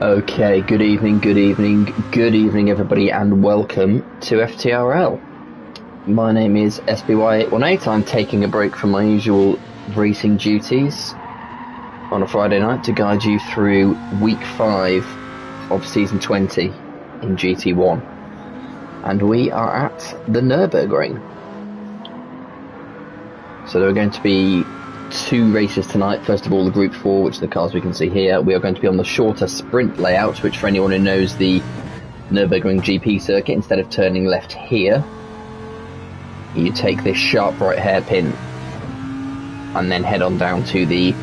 Okay, good evening everybody, and welcome to FTRL. My name is SBY818. I'm taking a break from my usual racing duties on a Friday night to guide you through week 5 of season 20 in GT1. And we are at the Nurburgring. So there are going to be 2 races tonight. First of all, the Group 4, which are the cars we can see here. We are going to be on the shorter sprint layout, which for anyone who knows the Nurburgring GP circuit, instead of turning left here, you take this sharp right hairpin and then head on down to the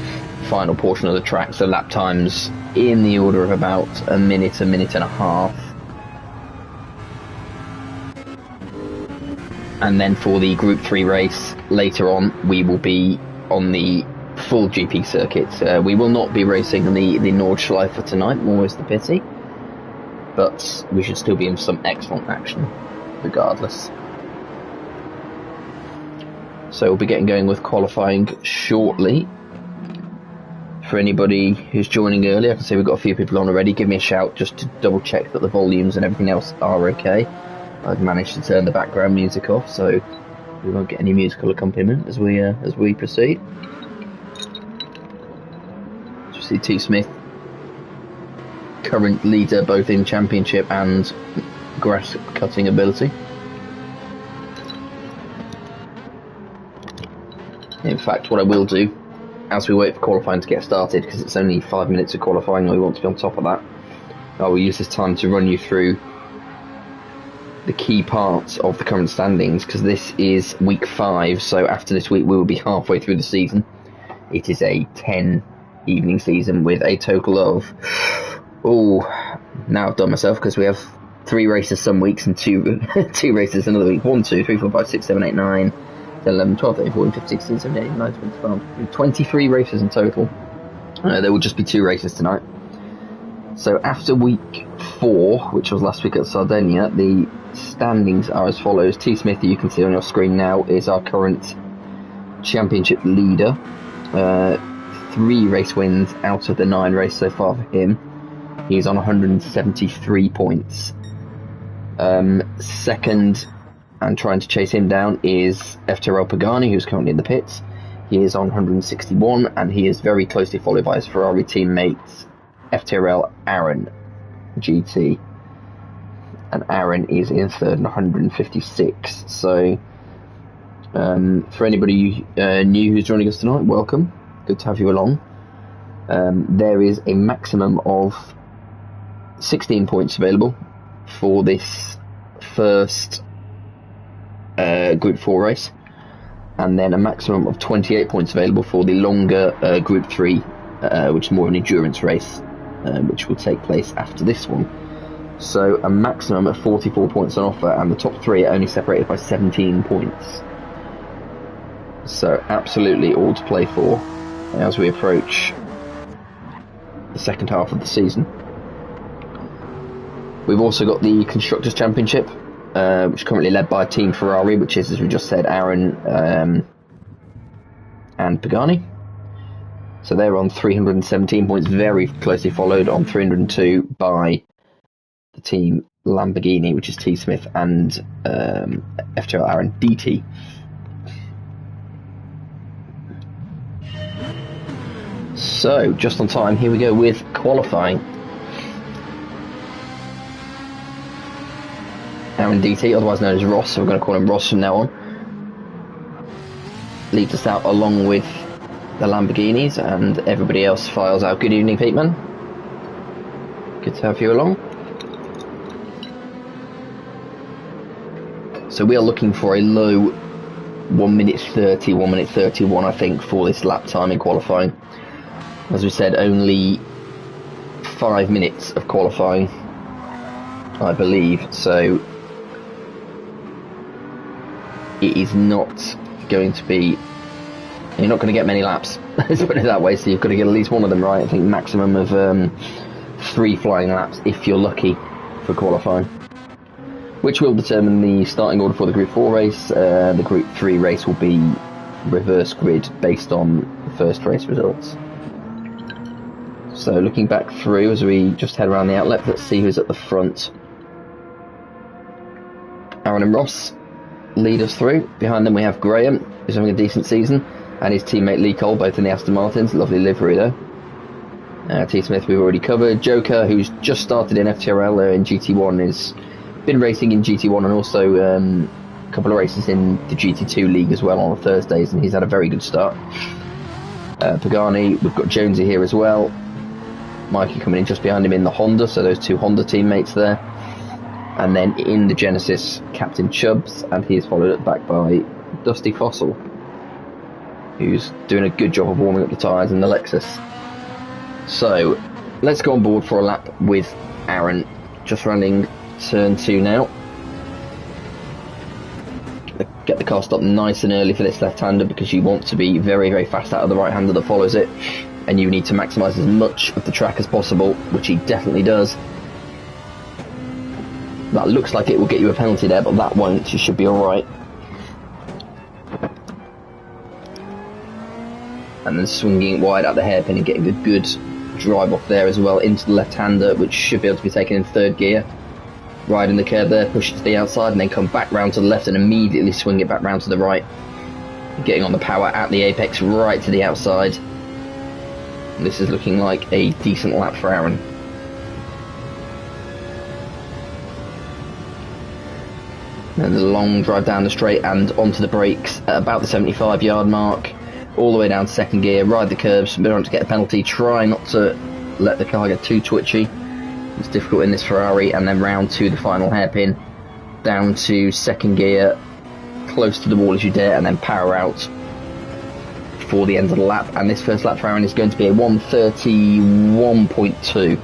final portion of the track. So lap times in the order of about a minute and a half. And then for the Group 3 race later on, we will be on the full GP circuit. We will not be racing on the Nordschleife tonight, more is the pity, but we should still be in some excellent action regardless. So we'll be getting going with qualifying shortly. For anybody who's joining early, I can see we've got a few people on already. Give me a shout just to double check that the volumes and everything else are okay. I've managed to turn the background music off, so we won't get any musical accompaniment as we proceed. You see T. Smith, current leader both in championship and grass cutting ability. In fact, what I will do, as we wait for qualifying to get started, because it's only 5 minutes of qualifying and we want to be on top of that, I will use this time to run you through the key parts of the current standings, because this is week 5, so after this week we will be halfway through the season. It is a 10 evening season with a total of, now I've done myself, because we have 3 races some weeks and 2 races another week. 1, 2, 3, 4, 5, 6, 7, 8, 9, 10, 11, 12, 13, 14, 15, 16, 17, 18, 19, 20, 21, 23 races in total. There will just be 2 races tonight. So after week 4, which was last week at Sardinia, the standings are as follows. T. Smith, who you can see on your screen now, is our current championship leader. 3 race wins out of the 9 races so far for him. He's on 173 points. Second, and trying to chase him down, is Ftrl Pagani, who's currently in the pits. He is on 161, and he is very closely followed by his Ferrari teammates FTRL Aaron GT, and Aaron is in third, 156. So for anybody new who's joining us tonight, welcome, good to have you along. There is a maximum of 16 points available for this first Group 4 race, and then a maximum of 28 points available for the longer Group 3, which is more of an endurance race, which will take place after this one. So a maximum of 44 points on offer, and the top 3 are only separated by 17 points. So absolutely all to play for as we approach the second half of the season. We've also got the Constructors' Championship, which is currently led by Team Ferrari, which is, as we just said, Aaron and Pagani. So they're on 317 points, very closely followed on 302 by the Team Lamborghini, which is T. Smith and FTRL Aaron DT. So, just on time, here we go with qualifying. Aaron DT, otherwise known as Ross, so we're going to call him Ross from now on, leads us out along with the Lamborghinis, and everybody else files out. Good evening, Peteman. Good to have you along. So we are looking for a low 1 minute 30, 1 minute 31 I think for this lap time in qualifying. As we said, only 5 minutes of qualifying, I believe, so it is not going to be, you're not going to get many laps, let's put it that way, so you've got to get at least one of them right. I think maximum of 3 flying laps if you're lucky for qualifying, which will determine the starting order for the Group 4 race. The Group 3 race will be reverse grid based on the first race results. So looking back through as we just head around the outlet, let's see who's at the front. Aaron and Ross lead us through. Behind them we have Graham, who's having a decent season, and his teammate Lee Cole, both in the Aston Martins. Lovely livery though. T. Smith we've already covered. Joker, who's just started in FTRL in GT1, has been racing in GT1 and also a couple of races in the GT2 league as well on Thursdays, and he's had a very good start. Pagani, we've got Jonesy here as well. Mikey coming in just behind him in the Honda, so those 2 Honda teammates there. And then in the Genesis, Captain Chubbs, and he is followed at the back by Dusty Fossil, who's doing a good job of warming up the tyres in the Lexus. So, let's go on board for a lap with Aaron, just running turn 2 now. Get the car stopped nice and early for this left-hander because you want to be very, very fast out of the right-hander that follows it, and you need to maximise as much of the track as possible, which he definitely does. That looks like it will get you a penalty there, but that won't. You should be alright. And then swinging it wide out the hairpin and getting a good drive off there as well into the left-hander, which should be able to be taken in 3rd gear. Riding the curve there, push it to the outside, and then come back round to the left and immediately swing it back round to the right. Getting on the power at the apex right to the outside. This is looking like a decent lap for Aaron. And there's a long drive down the straight and onto the brakes at about the 75-yard mark. All the way down to 2nd gear, ride the curves, don't want to get a penalty, try not to let the car get too twitchy. It's difficult in this Ferrari, and then round to the final hairpin, down to 2nd gear, close to the wall as you dare, and then power out for the end of the lap. And this first lap for Aaron is going to be a 1:31.2.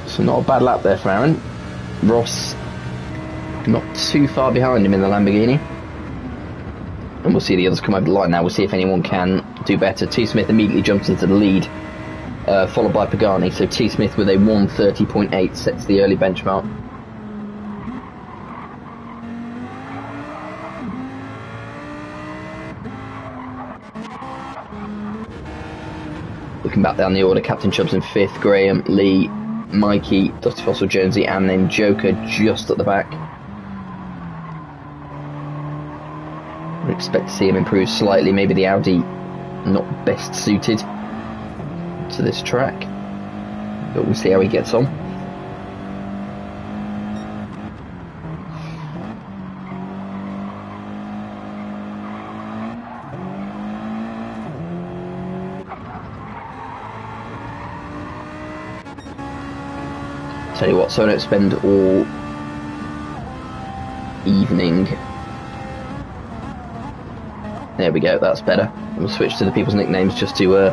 So not a bad lap there for Aaron. Ross not too far behind him in the Lamborghini. And we'll see the others come over the line now. We'll see if anyone can do better. T. Smith immediately jumps into the lead, followed by Pagani. So T. Smith with a 1:30.8 sets the early benchmark. Looking back down the order, Captain Chubbs in 5th, Graham, Lee, Mikey, Dusty Fossil, Jonesy, and then Joker just at the back. I expect to see him improve slightly. Maybe the Audi not best suited to this track, but we'll see how he gets on. Tell you what, so I don't spend all evening. There we go, that's better. We'll switch to the people's nicknames just to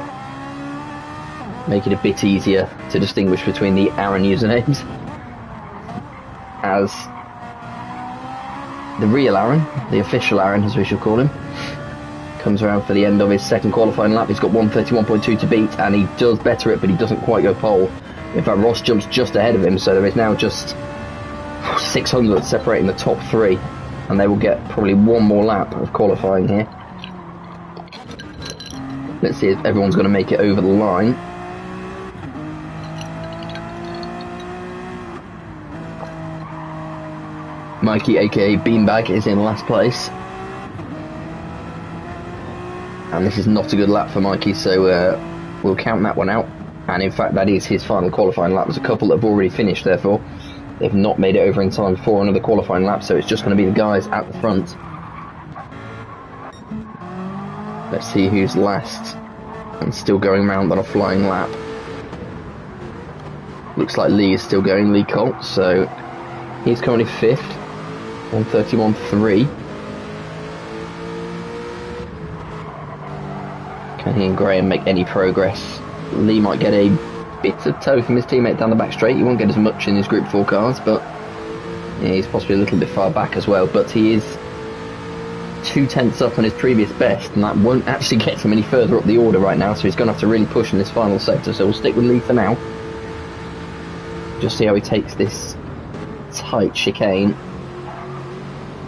make it a bit easier to distinguish between the Aaron usernames. As the real Aaron, the official Aaron as we shall call him, comes around for the end of his 2nd qualifying lap. He's got 1:31.2 to beat, and he does better it, but he doesn't quite go pole. In fact, Ross jumps just ahead of him, so there is now just 600 separating the top 3, and they will get probably one more lap of qualifying here. Let's see if everyone's going to make it over the line. Mikey, aka Beanbag, is in last place. And this is not a good lap for Mikey, so we'll count that one out. And in fact, that is his final qualifying lap. There's a couple that have already finished, therefore. They've not made it over in time for another qualifying lap, so it's just going to be the guys at the front. Let's see who's last and still going round on a flying lap. Looks like Lee is still going, Lee Colt, so he's currently 5th, 131.3. Can he and Graham make any progress? Lee might get a bit of tow from his teammate down the back straight. He won't get as much in his Group 4 cars, but yeah, he's possibly a little bit far back as well. But he is 2/10 up on his previous best, and that won't actually get him any further up the order right now, so he's going to have to really push in this final sector. So we'll stick with Lee for now. Just see how he takes this tight chicane.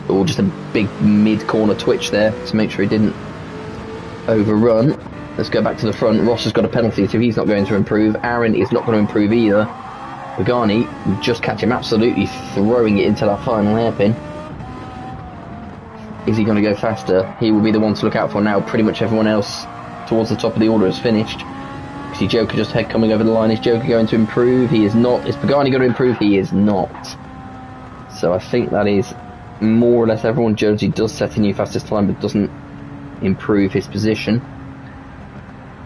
Or just a big mid-corner twitch there to make sure he didn't overrun. Let's go back to the front. Ross has got a penalty, so he's not going to improve. Aaron is not going to improve either. Pagani will just catch him absolutely throwing it into that final hairpin. Is he going to go faster? He will be the one to look out for now. Pretty much everyone else towards the top of the order has finished. See Joker just head coming over the line. Is Joker going to improve? He is not. Is Pagani going to improve? He is not. So I think that is more or less everyone. Jonesy does set a new fastest time, but doesn't improve his position.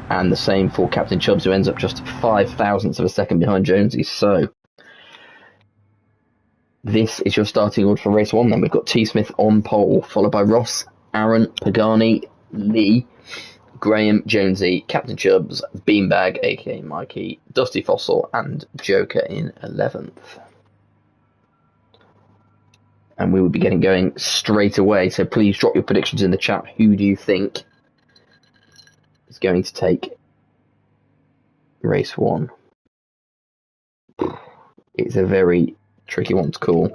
And the same for Captain Chubbs, who ends up just 5 thousandths of a second behind Jonesy. So this is your starting order for race 1. Then we've got T. Smith on pole, followed by Ross, Aaron, Pagani, Lee, Graham, Jonesy, Captain Chubbs, Beanbag, aka Mikey, Dusty Fossil, and Joker in 11th. And we will be getting going straight away. So please drop your predictions in the chat. Who do you think is going to take race 1? It's a very tricky one to call.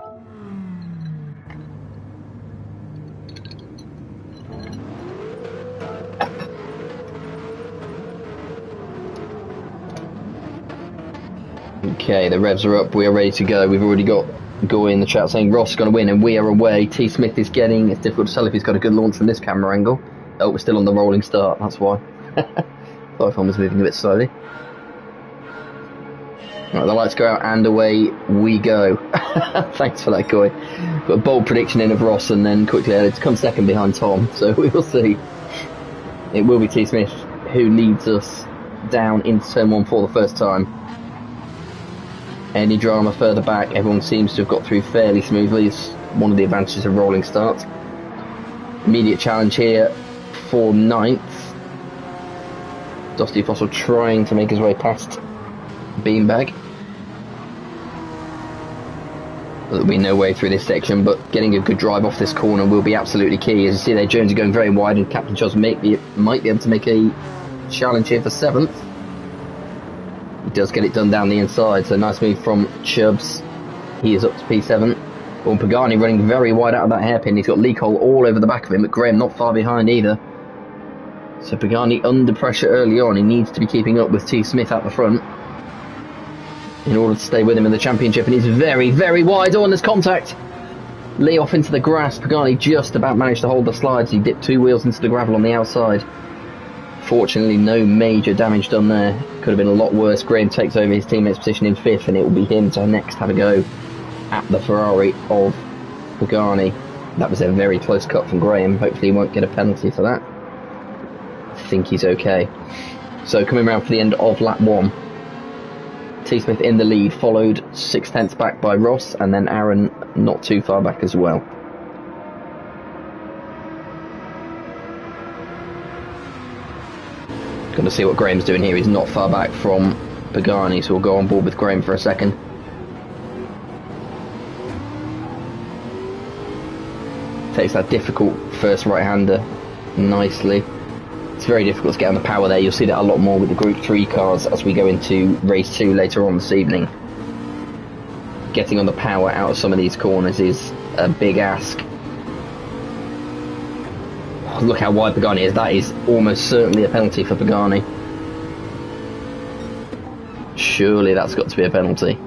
Okay, the revs are up. We are ready to go. We've already got Goy in the chat saying Ross is going to win, and we are away. T. Smith is getting... It's difficult to tell if he's got a good launch from this camera angle. Oh, we're still on the rolling start. That's why. Thought if I was moving a bit slowly. Right, the lights go out and away we go. Thanks for that, Goy. Got a bold prediction in of Ross and then quickly added to come second behind Tom, so we will see. It will be T. Smith who leads us down into turn 1 for the first time. Any drama further back, everyone seems to have got through fairly smoothly. It's one of the advantages of rolling starts. Immediate challenge here for 9th. Dusty Fossil trying to make his way past Beanbag. There'll be no way through this section, but getting a good drive off this corner will be absolutely key. As you see there, Jones is going very wide, and Captain Chubbs might be able to make a challenge here for 7th. He does get it done down the inside, so nice move from Chubbs. He is up to P7. Well, Pagani running very wide out of that hairpin. He's got Lee Cole all over the back of him, but Graham not far behind either. So Pagani under pressure early on. He needs to be keeping up with T. Smith at the front in order to stay with him in the championship, and he's very, very wide. Oh, and there's contact. Lee off into the grass. Pagani just about managed to hold the slides. He dipped 2 wheels into the gravel on the outside. Fortunately, no major damage done there. Could have been a lot worse. Graham takes over his teammate's position in 5th, and it will be him to next have a go at the Ferrari of Pagani. That was a very close cut from Graham. Hopefully he won't get a penalty for that. I think he's okay. So coming around for the end of lap 1. T. Smith in the lead, followed 6/10 back by Ross, and then Aaron not too far back as well. Going to see what Graham's doing here. He's not far back from Pagani, so we'll go on board with Graham for a second. Takes that difficult first right-hander nicely. It's very difficult to get on the power there. You'll see that a lot more with the Group 3 cars as we go into race 2 later on this evening. Getting on the power out of some of these corners is a big ask. Look how wide Pagani is. That is almost certainly a penalty for Pagani. Surely that's got to be a penalty.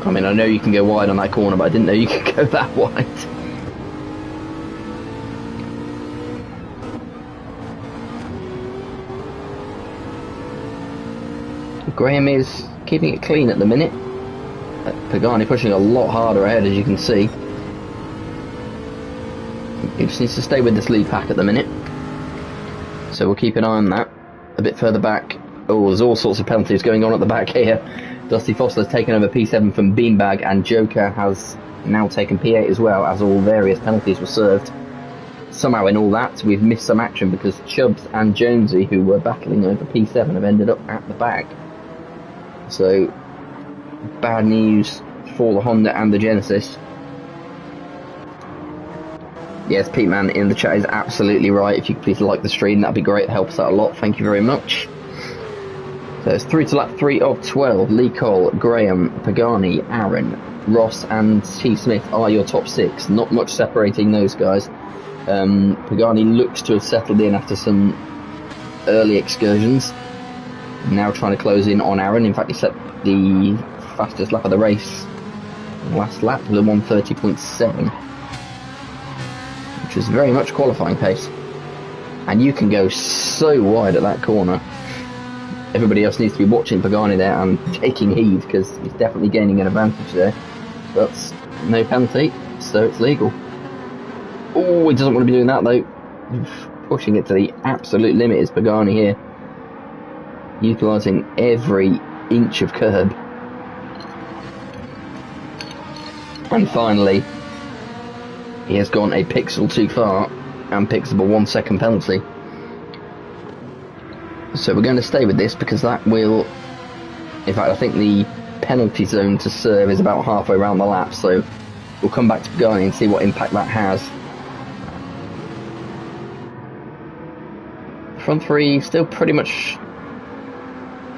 I mean, I know you can go wide on that corner, but I didn't know you could go that wide. Graham is keeping it clean at the minute. Pagani pushing a lot harder ahead, as you can see. He just needs to stay with this lead pack at the minute. So we'll keep an eye on that. A bit further back. Oh, there's all sorts of penalties going on at the back here. Dusty Fossil has taken over P7 from Beanbag, and Joker has now taken P8 as well, as all various penalties were served. Somehow in all that, we've missed some action because Chubbs and Jonesy, who were battling over P7, have ended up at the back. So, bad news for the Honda and the Genesis. Yes, Pete Man in the chat is absolutely right. If you could please like the stream, that'd be great. It helps out a lot. Thank you very much. So it's through to lap 3 of 12. Lee Cole, Graham, Pagani, Aaron, Ross and T. Smith are your top 6. Not much separating those guys. Pagani looks to have settled in after some early excursions. Now trying to close in on Aaron. In fact, he set the fastest lap of the race last lap with a 1:30.7, which is very much qualifying pace. And you can go so wide at that corner. Everybody else needs to be watching Pagani there and taking heed, because he's definitely gaining an advantage there. But no penalty, so it's legal. Oh, he doesn't want to be doing that though. Pushing it to the absolute limit is Pagani here, utilising every inch of curb. And finally, he has gone a pixel too far and picks up a 1 second penalty. So we're going to stay with this because that will, in fact I think the penalty zone to serve is about halfway around the lap, so we'll come back to Pagani and see what impact that has. Front 3 still pretty much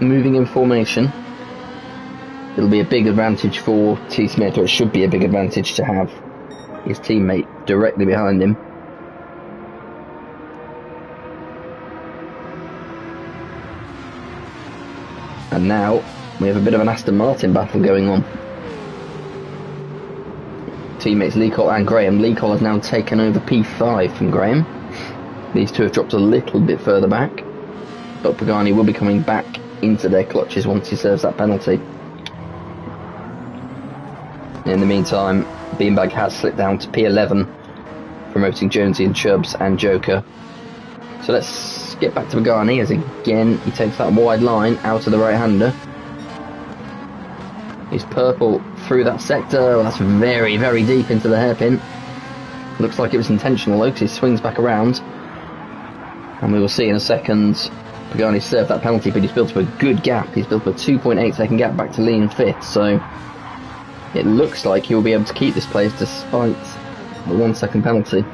moving in formation. It'll be a big advantage for T. Smith, or it should be a big advantage to have his teammate directly behind him. And now we have a bit of an Aston Martin battle going on. Teammates Lee Cole and Graham. Lee Cole has now taken over P5 from Graham. These two have dropped a little bit further back, but Pagani will be coming back into their clutches once he serves that penalty. In the meantime, Beanbag has slipped down to P11, promoting Jonesy and Chubbs and Joker. So let's get back to Pagani, as again he takes that wide line out of the right-hander. He's purple through that sector. Well, that's very, very deep into the hairpin. Looks like it was intentional though, because he swings back around. And we will see in a second. Pagani served that penalty, but he's built up a good gap. He's built up a 2.8 second gap back to lean 5th, so it looks like he will be able to keep this place despite the 1 second penalty.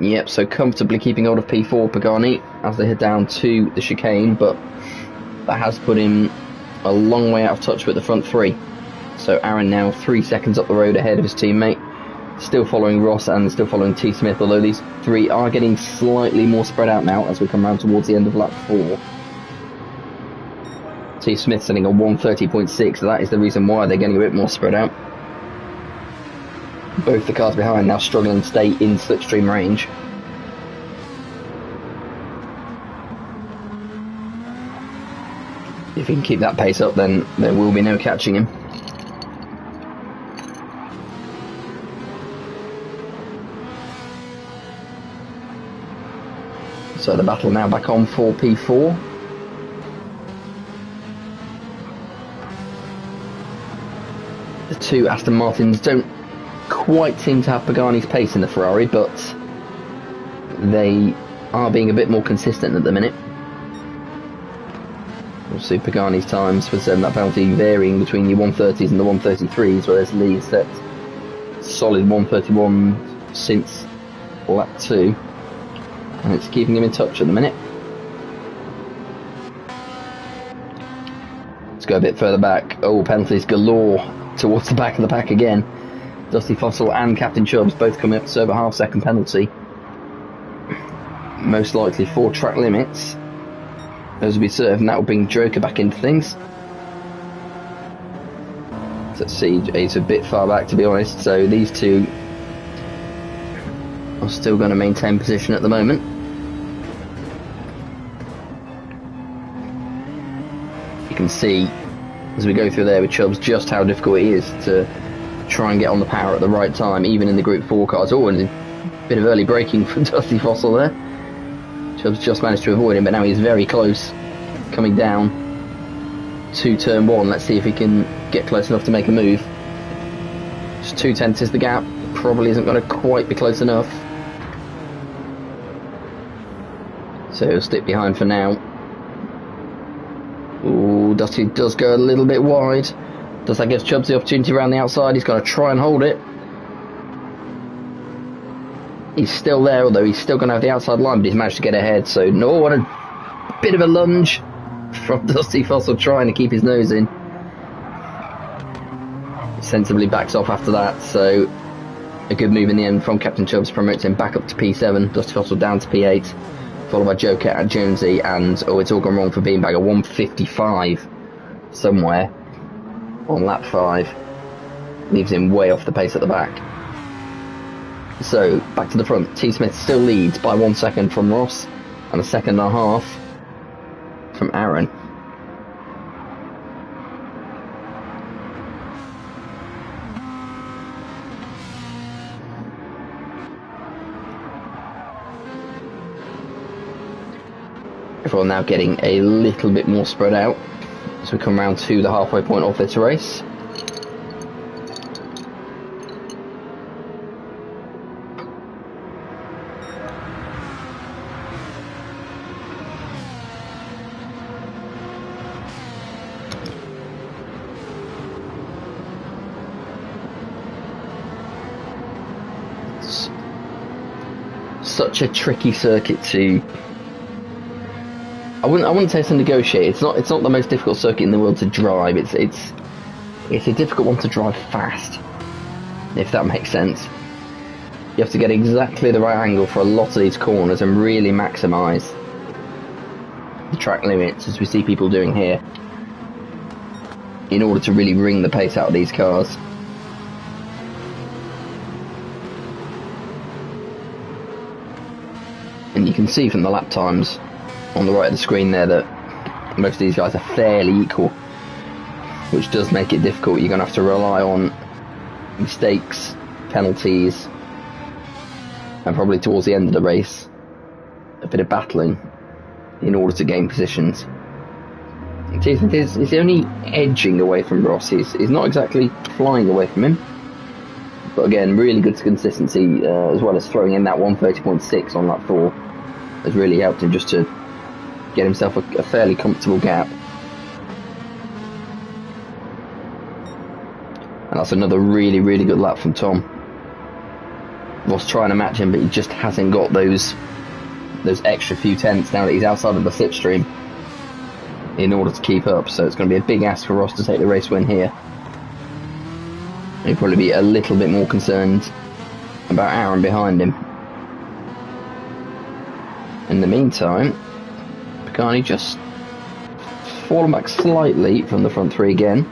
Yep, so comfortably keeping hold of P4 Pagani as they head down to the chicane, but that has put him a long way out of touch with the front 3. So Aaron now 3 seconds up the road ahead of his teammate, still following Ross and still following T. Smith, although these 3 are getting slightly more spread out now as we come round towards the end of lap 4. T. Smith setting a 1:30.6, so that is the reason why they're getting a bit more spread out. Both the cars behind now struggling to stay in slipstream range. If he can keep that pace up, then there will be no catching him. So the battle now back on for P4. The two Aston Martins don't quite seem to have Pagani's pace in the Ferrari, but they are being a bit more consistent at the minute. We'll see Pagani's times for setting that penalty varying between the 130s and the 133s, whereas Lee set solid 131 since lap 2. And it's keeping him in touch at the minute. Let's go a bit further back. Oh, penalties galore towards the back of the pack again. Dusty Fossil and Captain Chubbs both coming up to serve a half-second penalty. Most likely for track limits. Those will be served, and that will bring Joker back into things. Let's see, he's a bit far back to be honest, so these two are still going to maintain position at the moment. You can see as we go through there with Chubbs just how difficult it is to try and get on the power at the right time, even in the Group 4 cars. Oh, and a bit of early braking from Dusty Fossil there. Chubb's just managed to avoid him, but now he's very close, coming down to turn 1. Let's see if he can get close enough to make a move. Just 0.2 is the gap. Probably isn't going to quite be close enough. So he'll stick behind for now. Ooh, Dusty does go a little bit wide. Does that give Chubbs the opportunity around the outside? He's going to try and hold it. He's still there, although he's still going to have the outside line, but he's managed to get ahead. So, no, what a bit of a lunge from Dusty Fossil trying to keep his nose in. Sensibly backs off after that, so a good move in the end from Captain Chubbs, promotes him back up to P7, Dusty Fossil down to P8, followed by Joker and Jonesy, and it's all gone wrong for Beanbag, a 155 somewhere on lap 5, leaves him way off the pace at the back. So, back to the front, T. Smith still leads by 1 second from Ross, and a second and a half from Aaron. Everyone now getting a little bit more spread out as we come round to the halfway point of this race. It's such a tricky circuit to... I wouldn't say it's a negotiate. It's not the most difficult circuit in the world to drive. It's a difficult one to drive fast, if that makes sense. You have to get exactly the right angle for a lot of these corners and really maximise the track limits, as we see people doing here, in order to really wring the pace out of these cars. And you can see from the lap times on the right of the screen there that most of these guys are fairly equal, which does make it difficult. You're going to have to rely on mistakes, penalties, and probably towards the end of the race a bit of battling in order to gain positions. He's only edging away from Ross. He's not exactly flying away from him, but again, really good consistency, as well as throwing in that 130.6 on lap 4 has really helped him just to get himself a fairly comfortable gap. And that's another really, really good lap from Tom. Was trying to match him, but he just hasn't got those extra few tenths now that he's outside of the slipstream in order to keep up. So it's going to be a big ask for Ross to take the race win here. He'll probably be a little bit more concerned about Aaron behind him. In the meantime, Pagani just fallen back slightly from the front three again,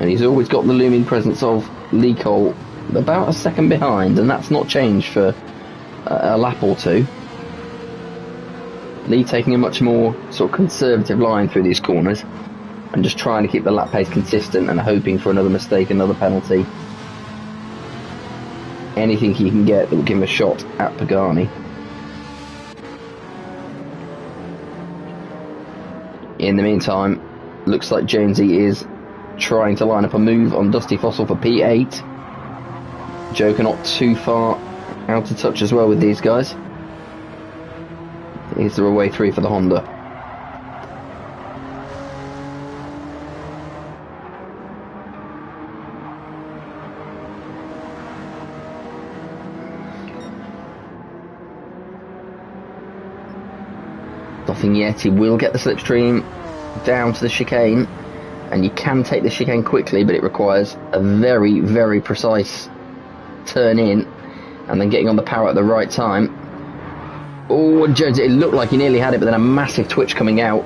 and he's always got the looming presence of Lee Cole about a second behind, and that's not changed for a lap or two. Lee taking a much more sort of conservative line through these corners and just trying to keep the lap pace consistent and hoping for another mistake, another penalty, anything he can get that will give him a shot at Pagani. In the meantime, looks like Jonesy is trying to line up a move on Dusty Fossil for P8. Joker not too far out of touch as well with these guys. Is there a way through for the Honda? Nothing yet. He will get the slipstream down to the chicane, and you can take the chicane quickly, but it requires a very, very precise turn in and then getting on the power at the right time. Oh, and Jones, it looked like he nearly had it, but then a massive twitch coming out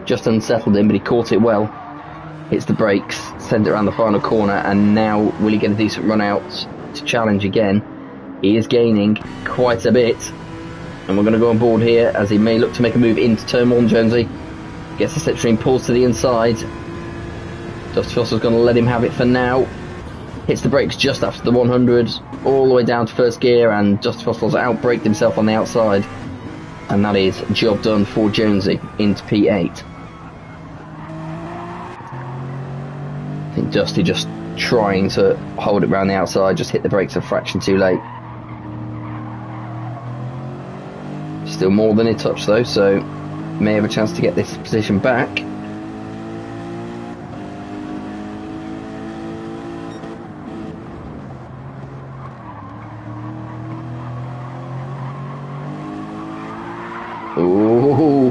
just unsettled him, but he caught it well. Hits the brakes, sends it around the final corner, and now will he get a decent run out to challenge again? He is gaining quite a bit, and we're going to go on board here as he may look to make a move into turn 1. Jonesy gets the slipstream, pulls to the inside. Dusty Fossil's going to let him have it for now. Hits the brakes just after the 100, all the way down to first gear, and Dusty Fossil's outbraked himself on the outside. And that is job done for Jonesy into P8. I think Dusty just trying to hold it round the outside, just hit the brakes a fraction too late. Still more than a touch though, so may have a chance to get this position back. Ooh,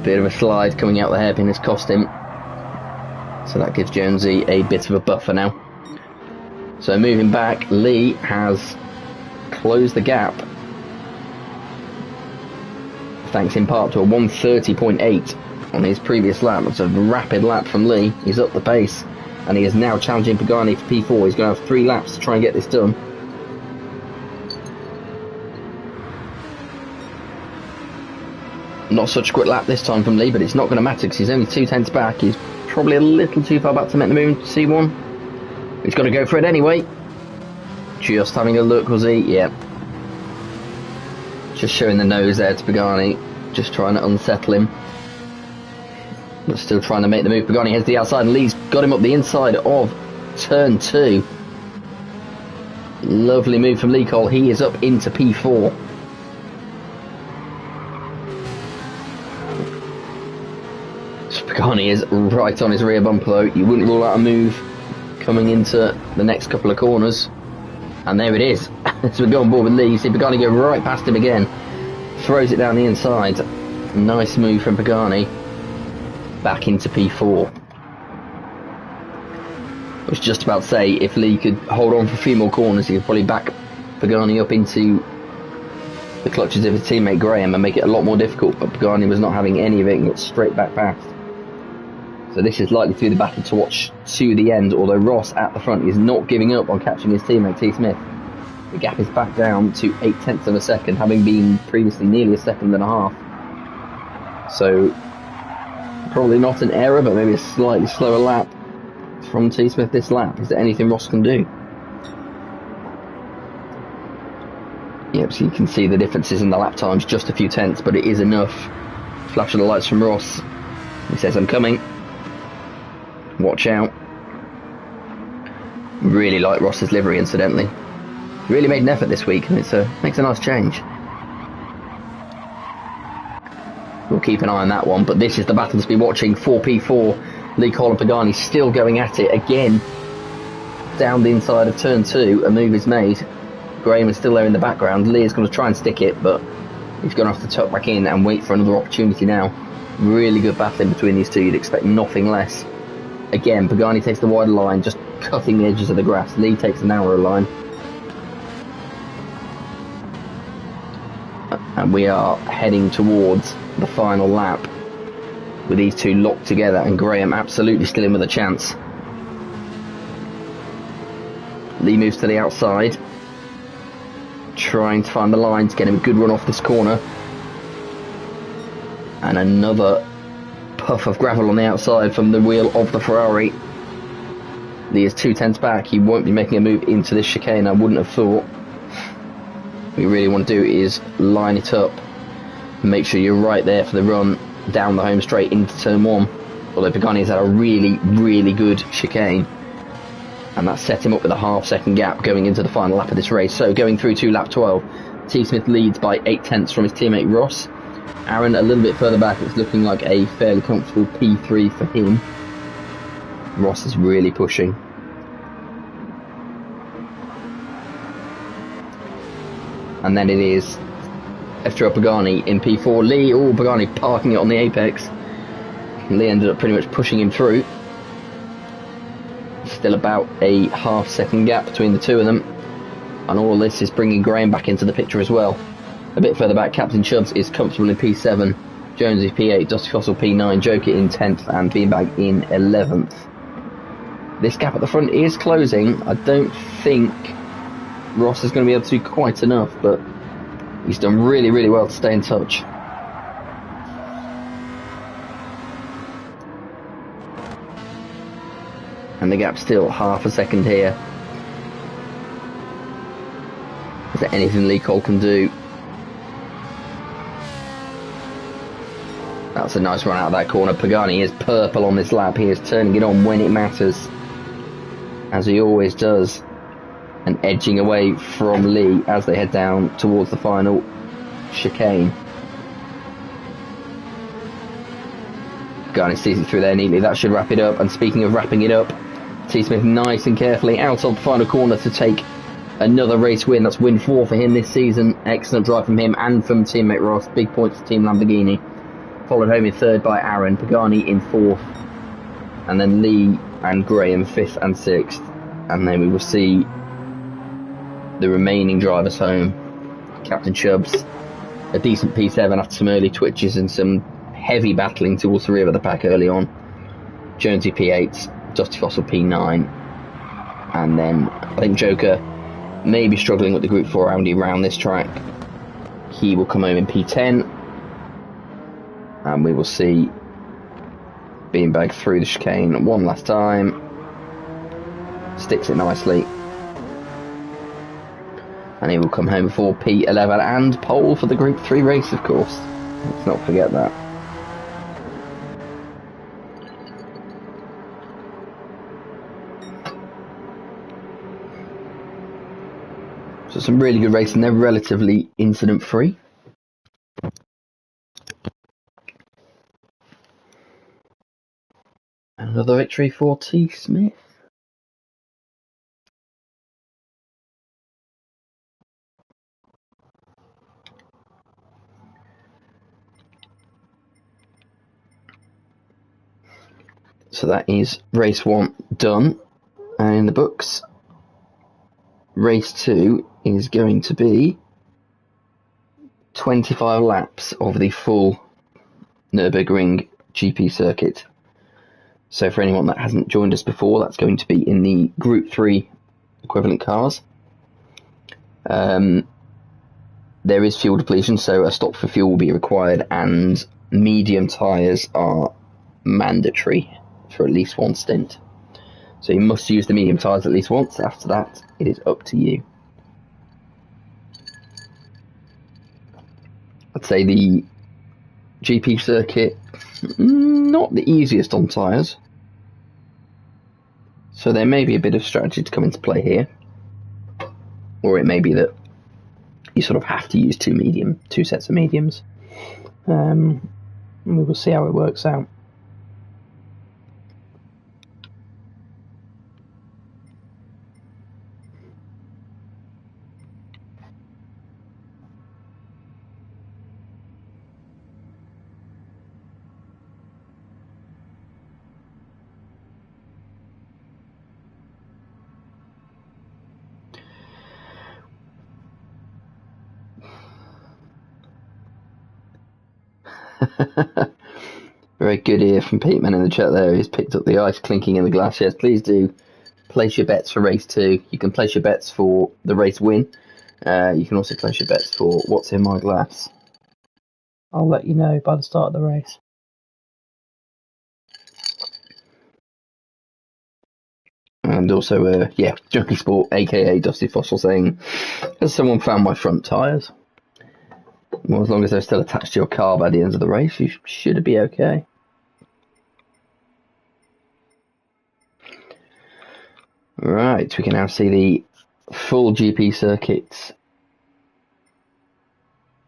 bit of a slide coming out the hairpin has cost him. So that gives Jonesy a bit of a buffer now. So moving back, Lee has closed the gap, thanks in part to a 1:30.8 on his previous lap. It's a rapid lap from Lee. He's up the pace, and he is now challenging Pagani for P4. He's going to have 3 laps to try and get this done. Not such a quick lap this time from Lee, but it's not going to matter because he's only 2/10 back. He's probably a little too far back to make the move to C1. He's got to go for it anyway. Just having a look, was he? Yeah. Just showing the nose there to Pagani. Just trying to unsettle him. But still trying to make the move. Pagani heads to the outside and Lee's got him up the inside of turn 2. Lovely move from Lee Cole. He is up into P4. Pagani is right on his rear bumper though. You wouldn't rule out a move coming into the next couple of corners. And there it is. So we go on board with Lee. You see Pagani go right past him again. Throws it down the inside. Nice move from Pagani. Back into P4. I was just about to say, if Lee could hold on for a few more corners, he could probably back Pagani up into the clutches of his teammate Graham and make it a lot more difficult. But Pagani was not having any of it and got straight back past. So this is likely to be the battle to watch to the end, although Ross at the front is not giving up on catching his teammate T. Smith. The gap is back down to 0.8 of a second, having been previously nearly a second and a half. So probably not an error, but maybe a slightly slower lap from T. Smith this lap. Is there anything Ross can do? Yep, so you can see the differences in the lap times, just a few tenths, but it is enough. Flash of the lights from Ross. He says, I'm coming. Watch out. Really like Ross's livery, incidentally. Really made an effort this week, and it makes a nice change. We'll keep an eye on that one, but this is the battle to be watching for P4. Lee Cole and Pagani still going at it again. Down the inside of turn 2, a move is made. Graham is still there in the background. Lee is going to try and stick it, but he's going to have to tuck back in and wait for another opportunity now. Really good battling between these two. You'd expect nothing less. Again, Pagani takes the wider line, just cutting the edges of the grass. Lee takes the narrower line. And we are heading towards the final lap with these two locked together, and Graham absolutely still in with a chance. Lee moves to the outside, trying to find the line to get him a good run off this corner. And another puff of gravel on the outside from the wheel of the Ferrari. Lee is 2/10 back. He won't be making a move into this chicane, I wouldn't have thought. What you really want to do is line it up and make sure you're right there for the run down the home straight into turn 1. Although Pagani has had a really good chicane, and that set him up with a half-second gap going into the final lap of this race. So going through to lap 12, T. Smith leads by 0.8 from his teammate Ross. Aaron a little bit further back. It's looking like a fairly comfortable P3 for him. Ross is really pushing. And then it is Ftrl Pagani in P4. Lee, Pagani parking it on the apex. Lee ended up pretty much pushing him through. Still about a half-second gap between the two of them. And all this is bringing Graham back into the picture as well. A bit further back, Captain Chubbs is comfortable in P7, Jones is P8, Dusty Fossil P9, Joker in 10th and Beanbag in 11th. This gap at the front is closing. I don't think Ross is going to be able to do quite enough, but he's done really well to stay in touch. And the gap's still half a second here. Is there anything Lee Cole can do? That's a nice run out of that corner. Pagani is purple on this lap. He is turning it on when it matters, as he always does, and edging away from Lee as they head down towards the final chicane. Pagani sees it through there neatly. That should wrap it up. And speaking of wrapping it up, T. Smith nice and carefully out of the final corner to take another race win. That's win 4 for him this season. Excellent drive from him and from teammate Ross. Big points to Team Lamborghini. Followed home in 3rd by Aaron. Pagani in 4th. And then Lee and Graham 5th and 6th. And then we will see the remaining drivers home. Captain Chubbs, a decent P7 after some early twitches and some heavy battling towards the rear of the pack early on. Jonesy P8, Dusty Fossil P9, and then I think Joker may be struggling with the Group 4 Audi around this track. He will come home in P10, and we will see Beanbag through the chicane one last time. Sticks it nicely, and he will come home for P11 and pole for the Group 3 race, of course. Let's not forget that. So some really good racing. They're relatively incident-free. Another victory for T. Smith. So that is race 1 done and in the books. Race 2 is going to be 25 laps of the full Nurburgring GP circuit. So for anyone that hasn't joined us before, that's going to be in the Group 3 equivalent cars. There is fuel depletion, so a stop for fuel will be required, and medium tyres are mandatory for at least one stint. So you must use the medium tyres at least once. After that, it is up to you. I'd say the GP circuit, not the easiest on tyres. So there may be a bit of strategy to come into play here. Or it may be that you sort of have to use two sets of mediums. And we will see how it works out. Very good ear from Peteman in the chat there. He's picked up the ice clinking in the glass. Yes, please do place your bets for race 2. You can place your bets for the race win. You can also place your bets for what's in my glass. I'll let you know by the start of the race. And also, Junkie Sport, aka Dusty Fossil, saying, has someone found my front tyres? Well, as long as they're still attached to your car by the end of the race, you should be okay. Right, we can now see the full GP circuit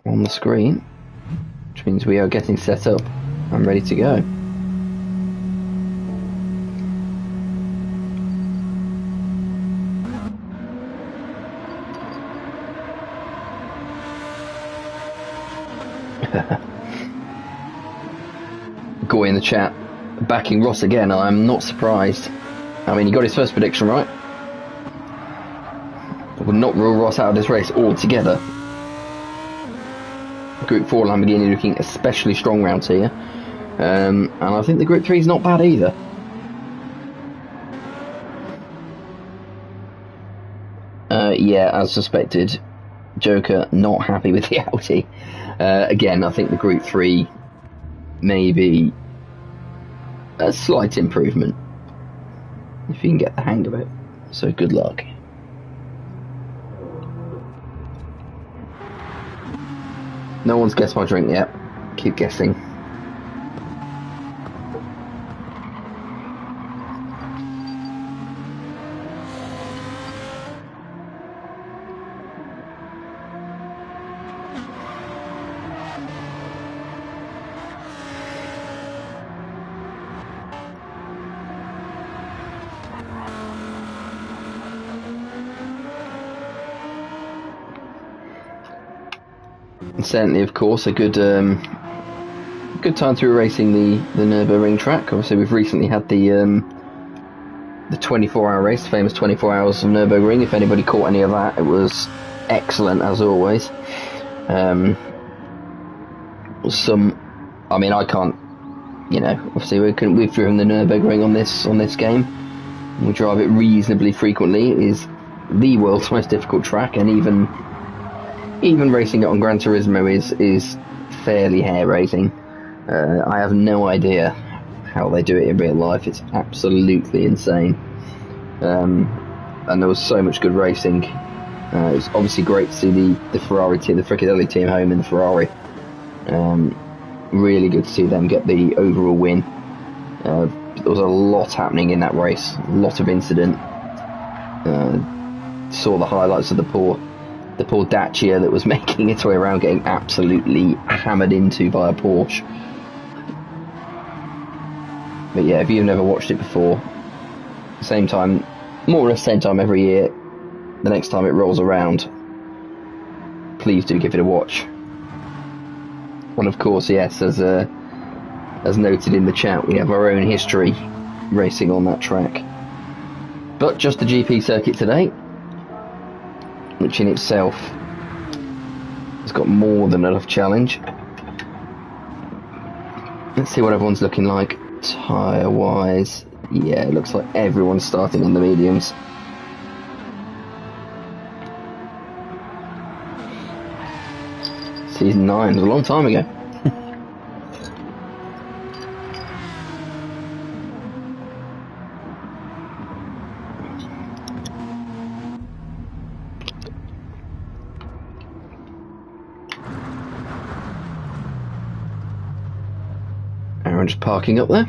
on the screen, which means we are getting set up and ready to go. Goy in the chat backing Ross again. I'm not surprised. I mean, he got his first prediction right. I would not rule Ross out of this race altogether. Group 4 Lamborghini looking especially strong round here. And I think the Group 3 is not bad either. Yeah, as suspected, Joker not happy with the Audi. Again, I think the Group 3 may be a slight improvement if you can get the hang of it. So good luck. No one's guessed my drink yet. Keep guessing. certainly, of course, a good time through racing the Nurburgring track. Obviously, we've recently had the 24-hour race, the famous 24 hours of Nurburgring. If anybody caught any of that, it was excellent as always. I mean, I can't, obviously we've driven the Nurburgring on this game. We drive it reasonably frequently. It is the world's most difficult track, and even racing it on Gran Turismo is fairly hair-raising. I have no idea how they do it in real life. It's absolutely insane. And there was so much good racing. It was obviously great to see the Ferrari team, the Fricadelli team, home in the Ferrari. Really good to see them get the overall win. There was a lot happening in that race, a lot of incident. Saw the highlights of the poor Dacia that was making its way around, getting absolutely hammered into by a Porsche. But yeah, if you've never watched it before, same time, more or less same time every year, the next time it rolls around, please do give it a watch. And of course, yes, as noted in the chat, we have our own history racing on that track. But just the GP circuit today, which in itself has got more than enough challenge. Let's see what everyone's looking like tyre wise. Yeah, it looks like everyone's starting on the mediums. Season 9 was a long time ago. Aaron just parking up there.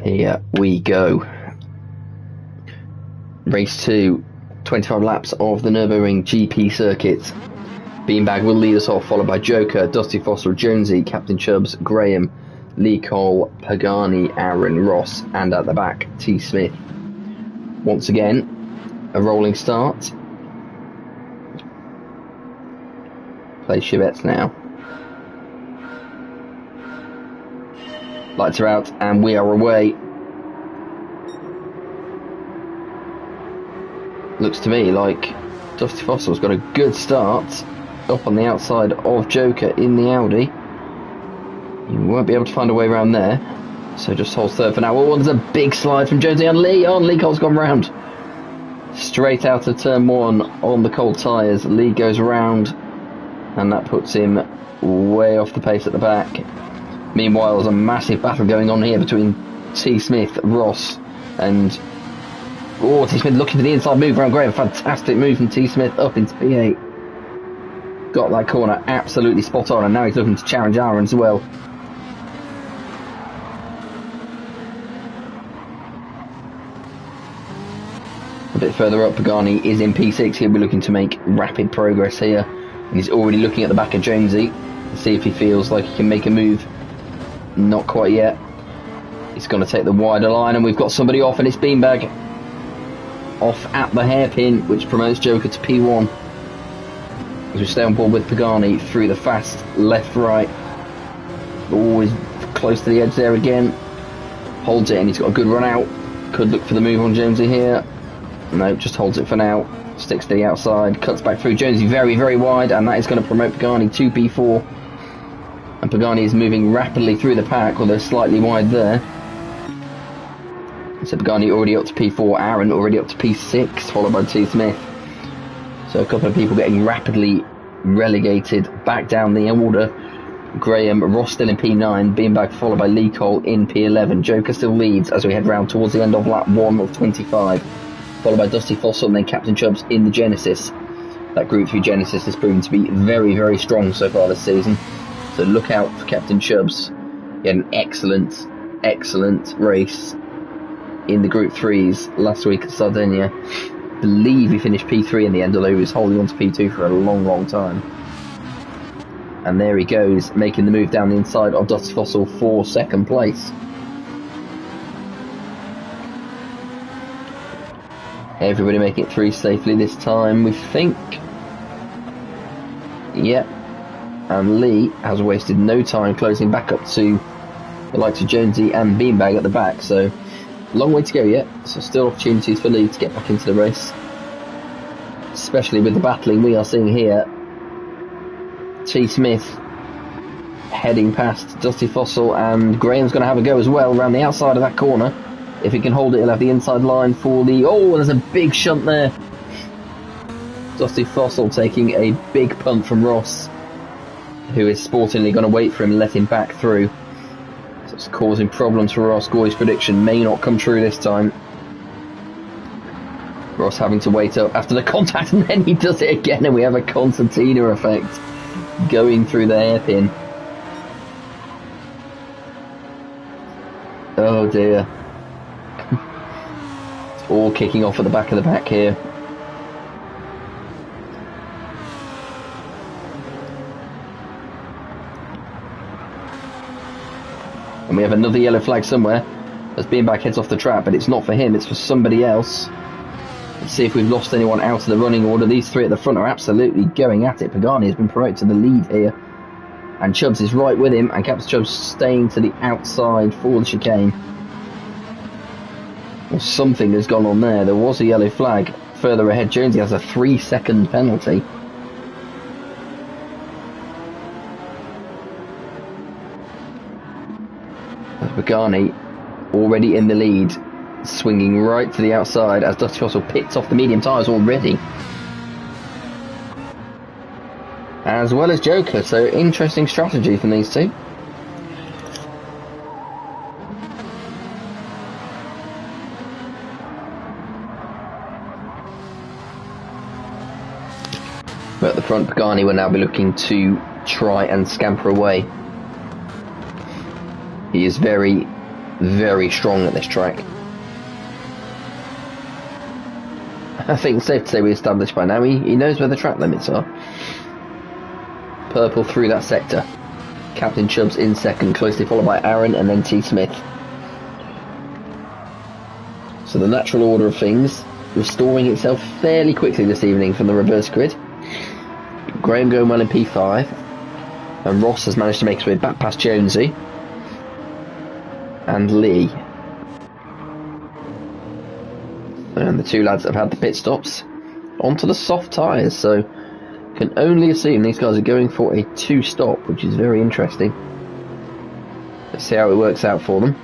Here we go. Race 2, 25 laps of the Nurburgring GP circuit. Beanbag will lead us off, followed by Joker, Dusty Fossil, Jonesy, Captain Chubbs, Graham, Lee Cole, Pagani, Aaron, Ross, and at the back, T. Smith. Once again, a rolling start. Play Chibets now. Lights are out, and we are away. Looks to me like Dusty Fossil's got a good start up on the outside of Joker in the Audi. You won't be able to find a way around there, so just holds third for now. Oh, there's a big slide from Jonesy on Lee. Lee Cole's gone round. Straight out of turn 1 on the cold tyres. Lee goes around, and that puts him way off the pace at the back. Meanwhile, there's a massive battle going on here between T. Smith, Ross, and T. Smith looking for the inside move around Graham. Fantastic move from T. Smith up into P8. Got that corner absolutely spot on, and now he's looking to challenge Aaron as well. A bit further up, Pagani is in P6. He'll be looking to make rapid progress here. And he's already looking at the back of Jonesy to see if he feels like he can make a move. Not quite yet. He's going to take the wider line, and we've got somebody off, and it's Beanbag off at the hairpin, which promotes Joker to P1. As we stay on board with Pagani through the fast left-right. Always close to the edge there again. Holds it, and he's got a good run out. Could look for the move on Jonesy here. No, just holds it for now. Sticks to the outside, cuts back through Jonesy very, very wide, and that is going to promote Pagani to P4. And Pagani is moving rapidly through the pack, although slightly wide there. So Pagani already up to P4, Aaron already up to P6, followed by T. Smith. So a couple of people getting rapidly relegated back down the order. Graham, Ross still in P9, Beanbag followed by Lee Cole in P11. Joker still leads as we head round towards the end of lap 1 of 25. Followed by Dusty Fossil and then Captain Chubbs in the Genesis. That Group 3 Genesis has proven to be very, very strong so far this season. So look out for Captain Chubbs. He had an excellent race in the Group 3s last week at Sardinia. I believe he finished P3 in the end, although he was holding on to P2 for a long, long time. And there he goes, making the move down the inside of Dusty Fossil for second place. Everybody making it through safely this time, we think. Yep. And Lee has wasted no time closing back up to the likes of Jonesy and Beanbag at the back, so long way to go yet. So still opportunities for Lee to get back into the race, especially with the battling we are seeing here. T. Smith heading past Dusty Fossil, and Graham's going to have a go as well around the outside of that corner. If he can hold it, he'll have the inside line for the... Oh, there's a big shunt there. Dusty Fossil taking a big punt from Ross, who is sportingly going to wait for him and let him back through. So it's causing problems for Ross. Goy's prediction may not come true this time. Ross having to wait up after the contact, and then he does it again, and we have a concertina effect going through the hairpin. Oh dear. It's all kicking off at the back of the pack here. And we have another yellow flag somewhere as Beanbag heads off the track, but it's not for him, it's for somebody else. Let's see if we've lost anyone out of the running order. These three at the front are absolutely going at it. Pagani has been promoted to the lead here, and Chubbs is right with him, and Captain Chubbs staying to the outside for the chicane. Well, something has gone on there. There was a yellow flag further ahead. Jonesy has a 3-second penalty. Pagani already in the lead, swinging right to the outside as Dusty Fossil picks off the medium tyres already, as well as Joker. So interesting strategy from these two. But at the front, Pagani will now be looking to try and scamper away. He is very, very strong at this track. I think it's safe to say we established by now he knows where the track limits are. Purple through that sector. Captain Chubbs in second, closely followed by Aaron and then T. Smith. So the natural order of things restoring itself fairly quickly this evening from the reverse grid. Graham going well in P5, and Ross has managed to make his way back past Jonesy and Lee. And the two lads that have had the pit stops onto the soft tyres, so can only assume these guys are going for a 2-stop, which is very interesting. Let's see how it works out for them.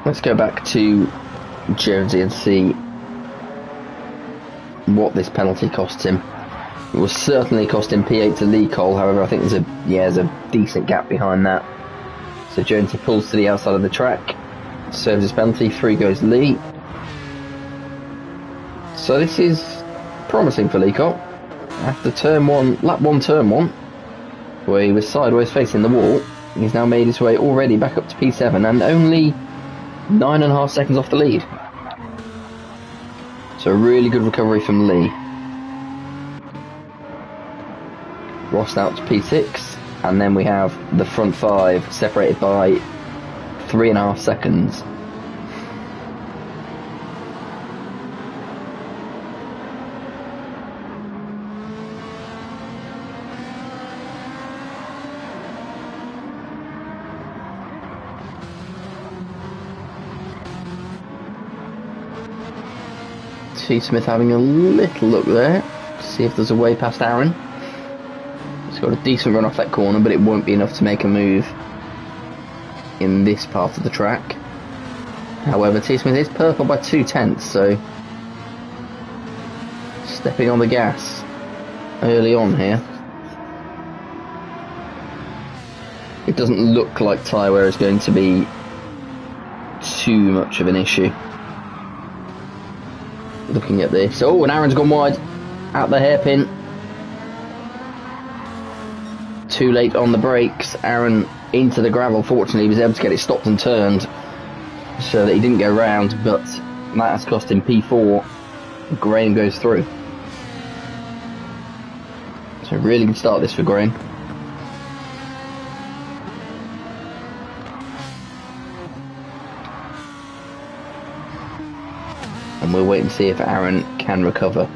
Let's go back to Jonesy and see what this penalty costs him. It will certainly cost him P8 to Lee Cole, however I think there's a decent gap behind that. So Jonesy pulls to the outside of the track, serves his penalty, 3 goes Lee. So this is promising for Lee Cole. After lap 1 turn 1, where he was sideways facing the wall, he's now made his way already back up to P7 and only 9.5 seconds off the lead. So a really good recovery from Lee. Ross out to P6, and then we have the front 5 separated by 3.5 seconds. T. Smith having a little look there to see if there's a way past Aaron. He's got a decent run off that corner, but it won't be enough to make a move in this part of the track. However, T. Smith is purple by 2/10, so stepping on the gas early on here. It doesn't look like tyre wear is going to be too much of an issue. Looking at this, oh, and Aaron's gone wide out the hairpin. Too late on the brakes. Aaron into the gravel. Fortunately, he was able to get it stopped and turned so that he didn't go round, but that has cost him P4. Graham goes through. So really good start this for Graham. And we'll wait and see if Aaron can recover.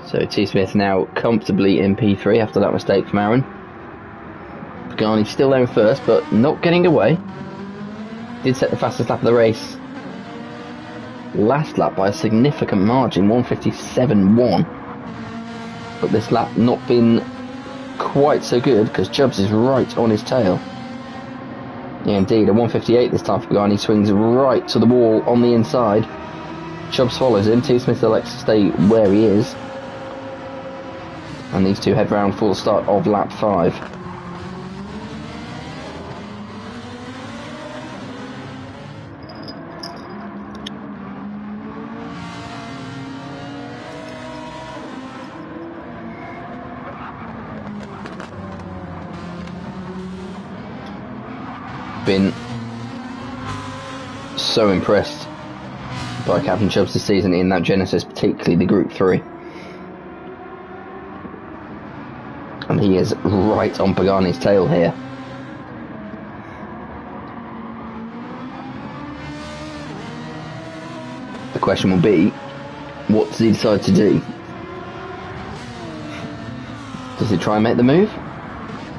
So T. Smith now comfortably in P3 after that mistake from Aaron. Pagani still there in first, but not getting away. Did set the fastest lap of the race. Last lap by a significant margin, 1:57.1. But this lap not been quite so good because Chubbs is right on his tail. Yeah, indeed, a 1:58 this time for Pagani, swings right to the wall on the inside. Chubbs follows him. T. Smith elects to stay where he is. And these two head round for the start of lap 5. Been so impressed by Captain Chubbs this season in that Genesis, particularly the Group 3. And he is right on Pagani's tail here. The question will be, what does he decide to do? Does he try and make the move?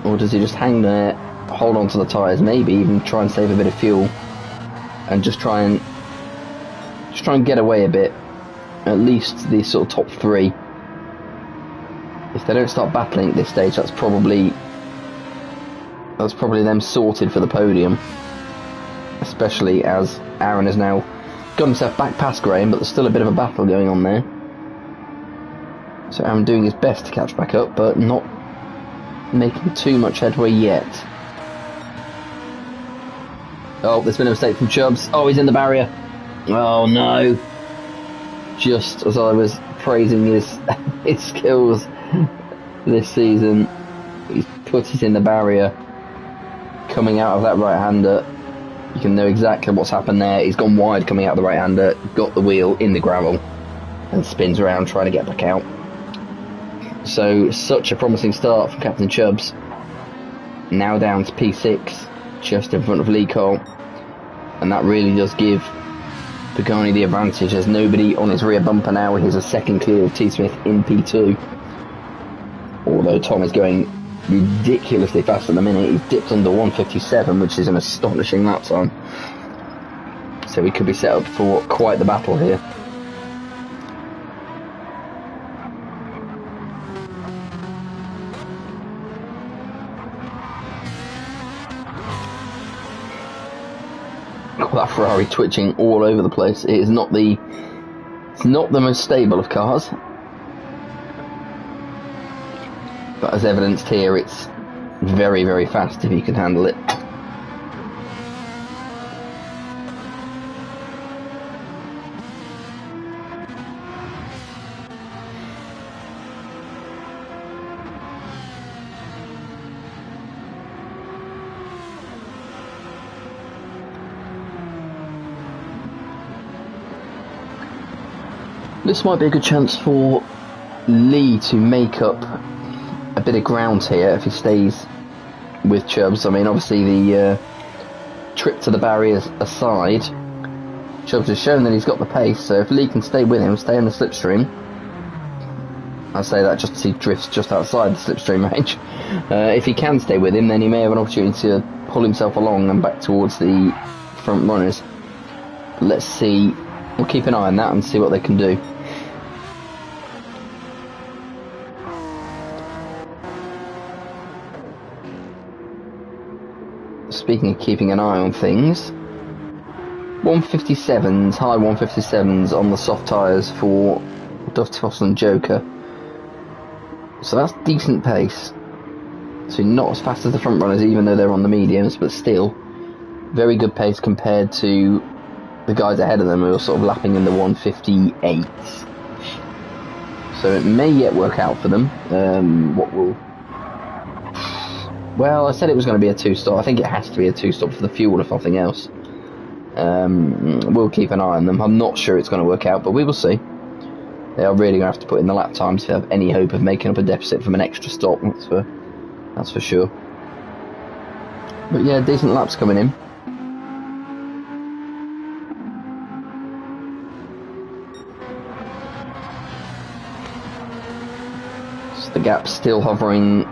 Or does he just hang there, hold on to the tyres, maybe even try and save a bit of fuel and just try and get away a bit, at least the sort of top 3. If they don't start battling at this stage, that's probably them sorted for the podium, especially as Aaron has now got himself back past Graham, but there's still a bit of a battle going on there. So Aaron doing his best to catch back up, but not making too much headway yet. Oh, there's been a mistake from Chubbs. Oh, he's in the barrier. Oh no. Just as I was praising his skills this season, he's put it in the barrier. Coming out of that right-hander, you can know exactly what's happened there. He's gone wide coming out of the right-hander, got the wheel in the gravel, and spins around trying to get back out. So, such a promising start from Captain Chubbs. Now down to P6, just in front of Lee Cole. And that really does give Pagani the advantage. There's nobody on his rear bumper now. He's a second clear of T. Smith in P2. Although Tom is going ridiculously fast at the minute. He's dipped under 1:57, which is an astonishing lap time. So he could be set up for quite the battle here. That Ferrari twitching all over the place. It is not the most stable of cars, but as evidenced here, it's very, very fast if you can handle it. This might be a good chance for Lee to make up a bit of ground here if he stays with Chubbs. I mean, obviously the trip to the barriers aside, Chubbs has shown that he's got the pace, so if Lee can stay with him, stay in the slipstream. I say that just as he drifts just outside the slipstream range. If he can stay with him, then he may have an opportunity to pull himself along and back towards the front runners. Let's see. We'll keep an eye on that and see what they can do. Speaking of keeping an eye on things, 1:57s, high 1:57s on the soft tyres for Duff and Joker. So that's decent pace. So not as fast as the front runners, even though they're on the mediums, but still very good pace compared to the guys ahead of them who are sort of lapping in the 1:58s. So it may yet work out for them. Well, I said it was going to be a 2-stop. I think it has to be a 2-stop for the fuel, if nothing else. We'll keep an eye on them. I'm not sure it's going to work out, but we will see. They are really going to have to put in the lap times to have any hope of making up a deficit from an extra stop, that's for sure. But yeah, decent laps coming in. So the gap's still hovering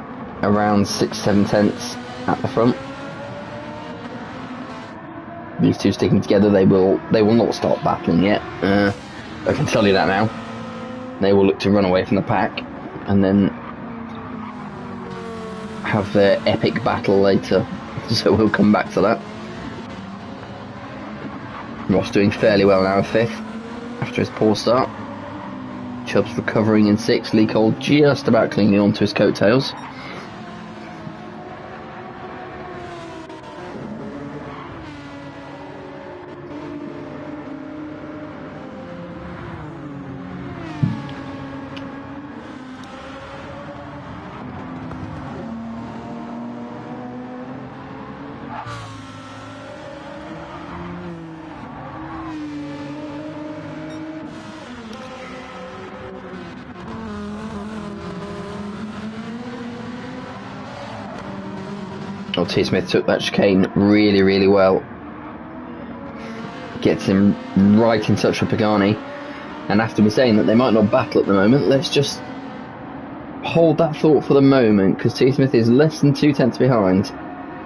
around 6-7 tenths at the front. These two sticking together, they will not start battling yet. I can tell you that now. They will look to run away from the pack and then have their epic battle later. So we'll come back to that. Ross doing fairly well now, 5th after his poor start. Chubb's recovering in 6th. Lee Cole just about clinging on to his coattails. T. Smith took that chicane really, really well. Gets him right in touch with Pagani. And after me saying that they might not battle at the moment, let's just hold that thought for the moment, because T. Smith is less than 2 tenths behind.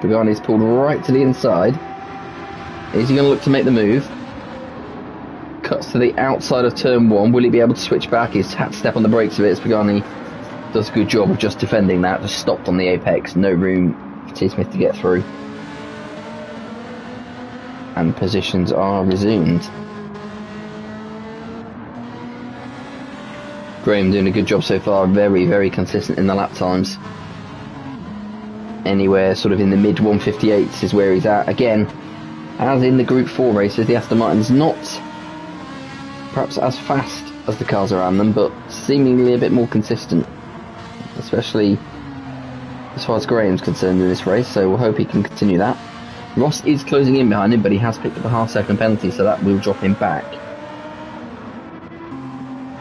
Pagani's pulled right to the inside. Is he going to look to make the move? Cuts to the outside of turn 1. Will he be able to switch back? He's had to step on the brakes a bit as Pagani does a good job of just defending that. Just stopped on the apex. No room for T. Smith to get through. And positions are resumed. Graham doing a good job so far. Very, very consistent in the lap times. Anywhere sort of in the mid 158s is where he's at. Again, as in the Group 4 races, the Aston Martin's not perhaps as fast as the cars around them, but seemingly a bit more consistent, especially as far as Graham's concerned in this race, so we'll hope he can continue that. Ross is closing in behind him, but he has picked up a half-second penalty, so that will drop him back.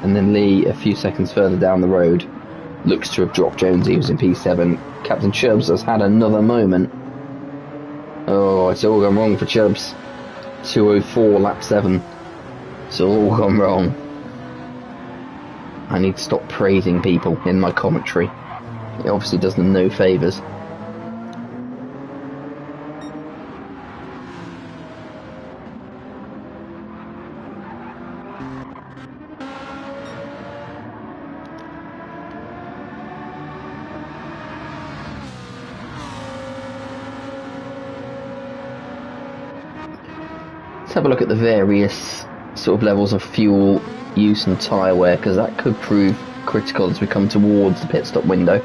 And then Lee, a few seconds further down the road, looks to have dropped Jonesy, who's in P7. Captain Chubbs has had another moment. Oh, it's all gone wrong for Chubbs. 2:04, lap 7. It's all gone wrong. I need to stop praising people in my commentary. It obviously does them no favours. Let's have a look at the various sort of levels of fuel use and tyre wear, because that could prove critical as we come towards the pit stop window.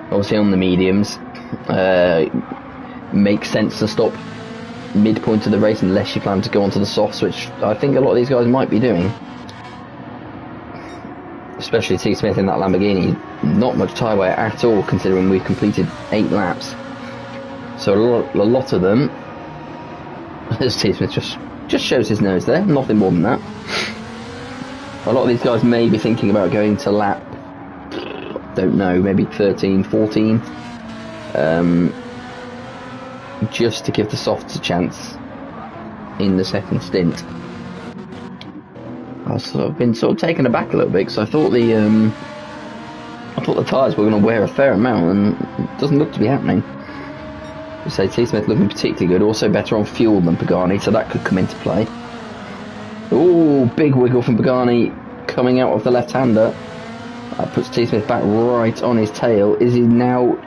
Obviously on the mediums, makes sense to stop midpoint of the race unless you plan to go onto the softs, which I think a lot of these guys might be doing. Especially T. Smith in that Lamborghini. Not much tyre wear at all, considering we've completed 8 laps. So a lot of them, as T. Smith just shows his nose there, nothing more than that. A lot of these guys may be thinking about going to lap, don't know, maybe 13, 14, just to give the softs a chance in the second stint. I've been sort of taken aback a little bit, because I thought the tyres were going to wear a fair amount, and it doesn't look to be happening. So T. Smith looking particularly good, also better on fuel than Pagani, so that could come into play. Ooh, big wiggle from Pagani coming out of the left-hander. That puts T. Smith back right on his tail. Is he now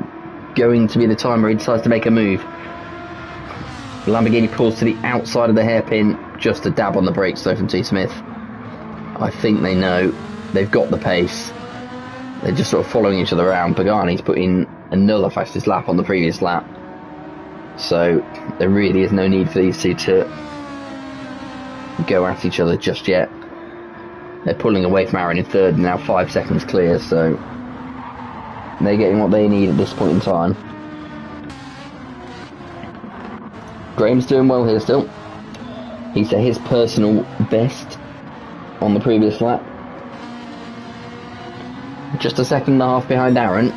going to be the time where he decides to make a move? The Lamborghini pulls to the outside of the hairpin, just a dab on the brakes though from T. Smith. I think they know they've got the pace. They're just sort of following each other around. Pagani's put in another fastest lap on the previous lap. So there really is no need for these two to go at each other just yet. They're pulling away from Aaron in third, now 5 seconds clear, so they're getting what they need at this point in time. Graham's doing well here still. He set his personal best on the previous lap. Just a second and a half behind Aaron,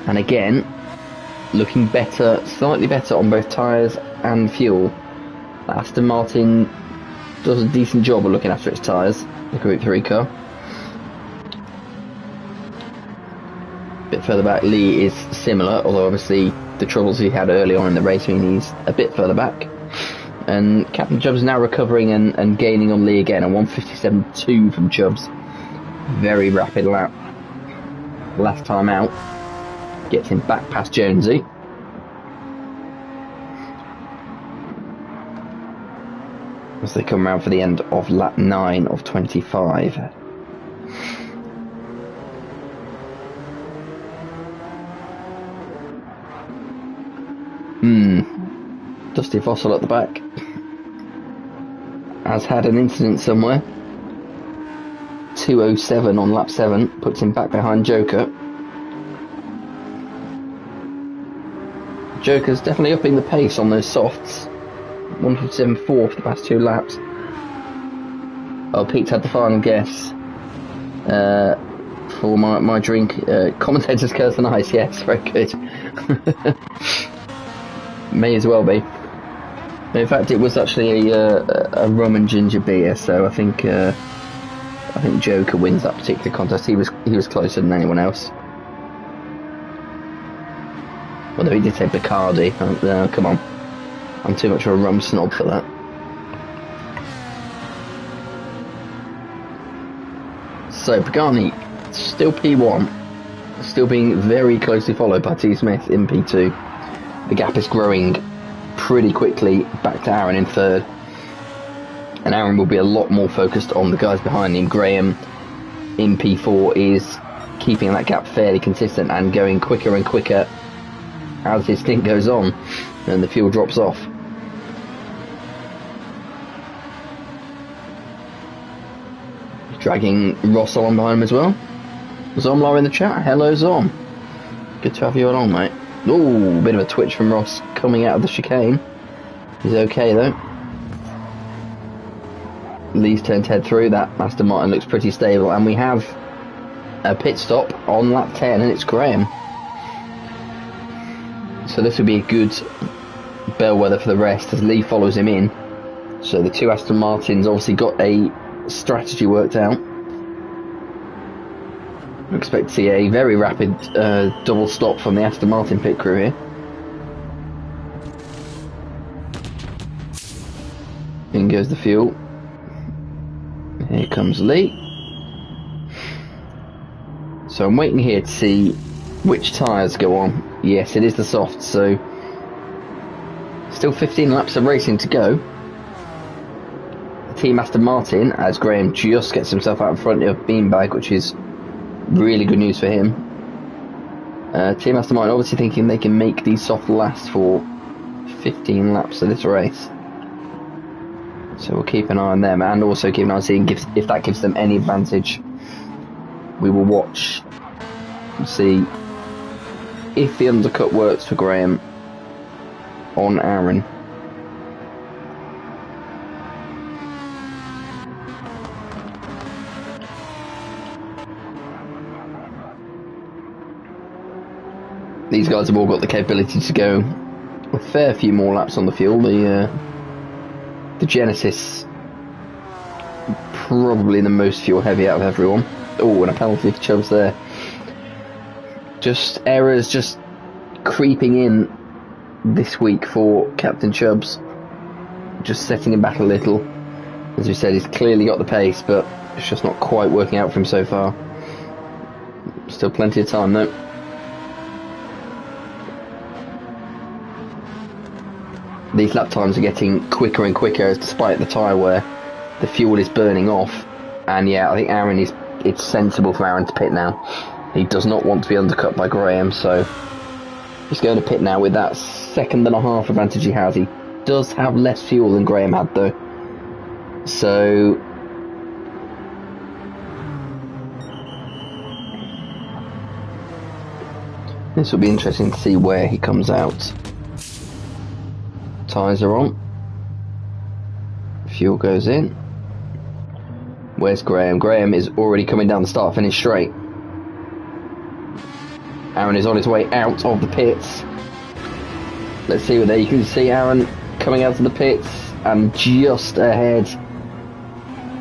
and again looking better, slightly better on both tyres and fuel. Aston Martin does a decent job of looking after its tyres, the Group 3 car. A bit further back, Lee is similar, although obviously the troubles he had early on in the race mean he's a bit further back. And Captain Chubbs is now recovering and gaining on Lee again, a 1:57.2 from Chubbs. Very rapid lap. Last time out. Gets him back past Jonesy. As they come round for the end of lap 9 of 25. Dusty Fossil at the back has had an incident somewhere. 2:07 on lap 7 puts him back behind Joker. Joker's definitely upping the pace on those softs. 1:57.4 for the past 2 laps. Oh, Pete's had the final guess for my drink. Commentators curse and ice, yes, very good. May as well be. In fact, it was actually a rum and ginger beer, so I think Joker wins that particular contest. He was closer than anyone else. Although he did say Bacardi. Come on, I'm too much of a rum snob for that. So Pagani still P1, still being very closely followed by T Smith in P2. The gap is growing pretty quickly back to Aaron in 3rd, and Aaron will be a lot more focused on the guys behind him. Graham in P4 is keeping that gap fairly consistent and going quicker and quicker as his stint goes on and the fuel drops off. Dragging Ross along behind him as well. Zomlar in the chat. Hello Zom, good to have you along, mate. Ooh, bit of a twitch from Ross coming out of the chicane. He's okay though. Lee's turned head through. That Aston Martin looks pretty stable, and we have a pit stop on lap 10, and it's Graham. So this will be a good bellwether for the rest as Lee follows him in. So the 2 Aston Martins obviously got a strategy worked out. We expect to see a very rapid double stop from the Aston Martin pit crew here. In goes the fuel. Here comes Lee. So I'm waiting here to see which tyres go on. Yes, it is the soft, so still 15 laps of racing to go. Team Aston Martin, as Graham just gets himself out in front of Beanbag, which is really good news for him. Team Aston Martin obviously thinking they can make these soft last for 15 laps of this race. So we'll keep an eye on them, and also keep an eye on seeing if that gives them any advantage. We will watch and see if the undercut works for Graham on Aaron. These guys have all got the capability to go a fair few more laps on the fuel. The Genesis probably the most fuel heavy out of everyone. Oh, and a penalty for Chubbs there. Just errors just creeping in this week for Captain Chubbs. Just setting him back a little. As we said, he's clearly got the pace, but it's just not quite working out for him so far. Still plenty of time though. These lap times are getting quicker and quicker despite the tyre wear. The fuel is burning off, and yeah, I think it's sensible for Aaron to pit now. He does not want to be undercut by Graham, so he's going to pit now with that 1.5 second advantage he has. He does have less fuel than Graham had though, so this will be interesting to see where he comes out. Tyres are on. Fuel goes in. Where's Graham? Graham is already coming down the start finish straight. Aaron is on his way out of the pits. Let's see what there. You can see Aaron coming out of the pits and just ahead.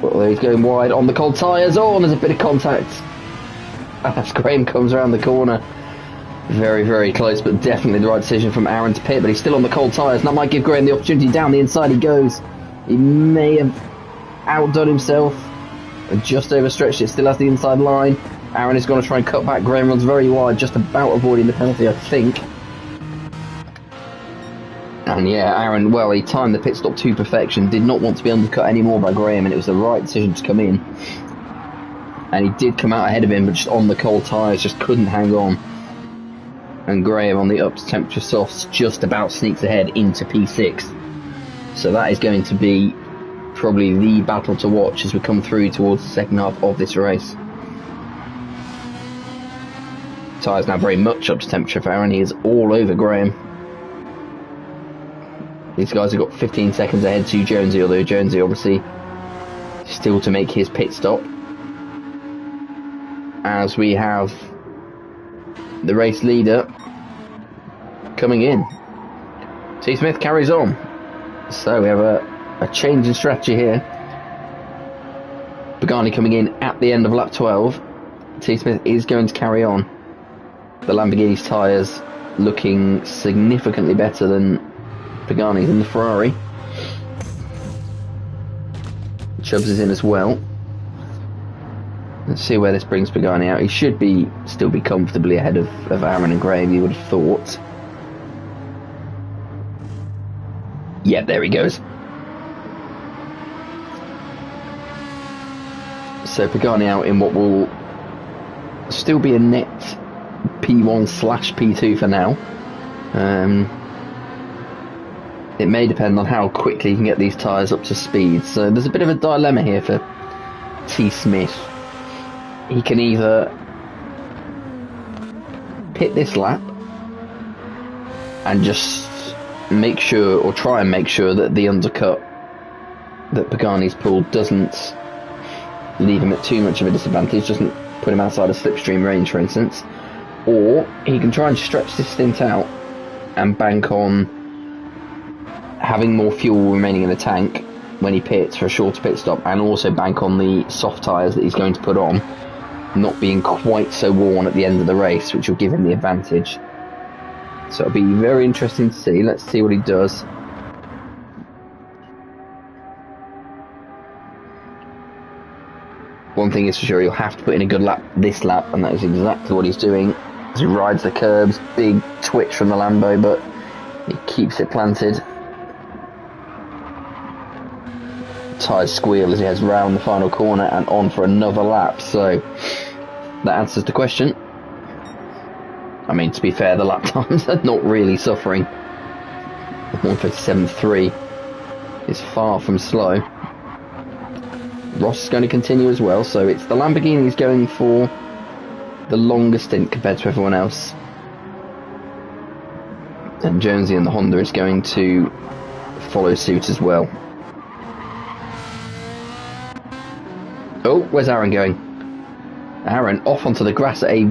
Well, he's going wide on the cold tyres. Oh, and there's a bit of contact as Graham comes around the corner. Very, very close, but definitely the right decision from Aaron to pit. But he's still on the cold tyres, and that might give Graham the opportunity. Down the inside he goes. He may have outdone himself and just overstretched it. Still has the inside line. Aaron is going to try and cut back. Graham runs very wide, just about avoiding the penalty, I think. And yeah, Aaron, well, he timed the pit stop to perfection. Did not want to be undercut anymore by Graham, and it was the right decision to come in. And he did come out ahead of him, but just on the cold tyres, just couldn't hang on. And Graham on the up to temperature softs just about sneaks ahead into P6. So that is going to be probably the battle to watch as we come through towards the second half of this race. Tyres now very much up to temperature for Aaron. He is all over Graham. These guys have got 15 seconds ahead to Jonesy, although Jonesy obviously still to make his pit stop. As we have the race leader coming in. T. Smith carries on. So we have a change in strategy here. Pagani coming in at the end of lap 12. T. Smith is going to carry on. The Lamborghini's tyres looking significantly better than Pagani's in the Ferrari. Chubbs is in as well. Let's see where this brings Pagani out. He should still be comfortably ahead of Aaron and Graham, you would have thought. Yeah, there he goes. So Pagani out in what will still be a net P1/P2 for now. It may depend on how quickly he can get these tyres up to speed. So there's a bit of a dilemma here for T. Smith. He can either pit this lap and just make sure, or try and make sure, that the undercut that Pagani's pulled doesn't leave him at too much of a disadvantage, doesn't put him outside of slipstream range, for instance. Or he can try and stretch this stint out and bank on having more fuel remaining in the tank when he pits for a shorter pit stop, and also bank on the soft tyres that he's going to put on not being quite so worn at the end of the race, which will give him the advantage. So it'll be very interesting to see. Let's see what he does. One thing is for sure, he'll have to put in a good lap this lap, and that is exactly what he's doing as he rides the curbs. Big twitch from the Lambo, but he keeps it planted. Tyres squeal as he heads round the final corner and on for another lap. So that answers the question. I mean, to be fair, the lap times are not really suffering. 1:57.3 is far from slow. Ross is going to continue as well, so it's the Lamborghini's going for the longest stint compared to everyone else. And Jonesy and the Honda is going to follow suit as well. Oh, where's Aaron going? Aaron off onto the grass at a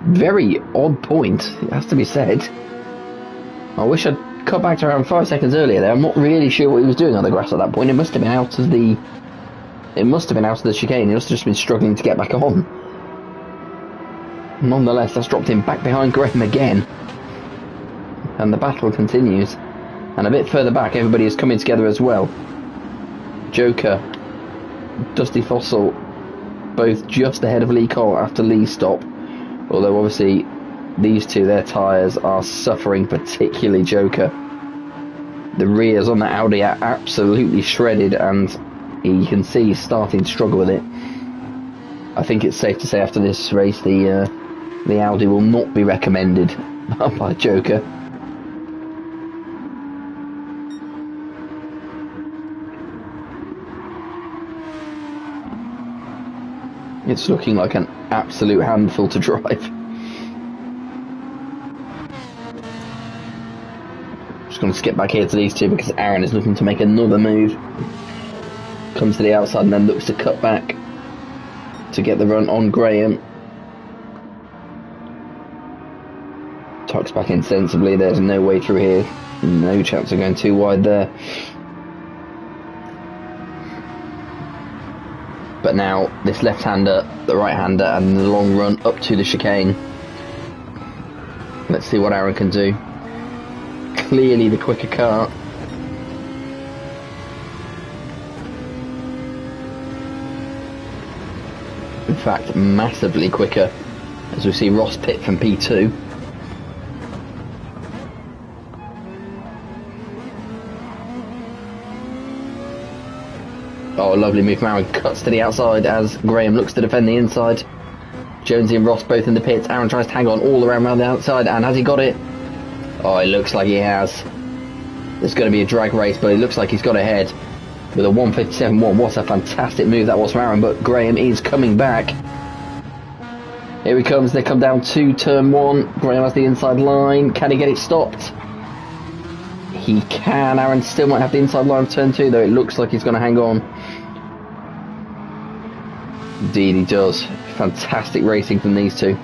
very odd point, it has to be said. I wish I'd cut back to around 5 seconds earlier there. I'm not really sure what he was doing on the grass at that point. It must have been out of the chicane. He must have just been struggling to get back on. Nonetheless, that's dropped him back behind Graham again. And the battle continues. And a bit further back, everybody is coming together as well. Joker, Dusty Fossil, both just ahead of Lee Cole after Lee's stop. Although obviously these two, their tyres are suffering, particularly Joker. The rears on that Audi are absolutely shredded, and you can see he's starting to struggle with it. I think it's safe to say after this race the Audi will not be recommended by Joker. It's looking like an absolute handful to drive. Just going to skip back here to these two because Aaron is looking to make another move. Comes to the outside and then looks to cut back to get the run on Graham. back in sensibly. There's no way through here. No chance of going too wide there. But now this left-hander, the right-hander, and the long run up to the chicane. Let's see what Aaron can do. Clearly the quicker car. In fact, massively quicker, as we see Ross pit from P2. Oh, a lovely move from Aaron. Cuts to the outside as Graham looks to defend the inside. Jonesy and Ross both in the pits. Aaron tries to hang on all around the outside, and has he got it? Oh, it looks like he has. There's going to be a drag race, but it looks like he's got ahead with a 1:57.1. What a fantastic move that was from Aaron, but Graham is coming back. Here he comes. They come down to turn 1. Graham has the inside line. Can he get it stopped? He can. Aaron still might have the inside line of turn 2, though. It looks like he's going to hang on. Indeed he does. Fantastic racing from these two.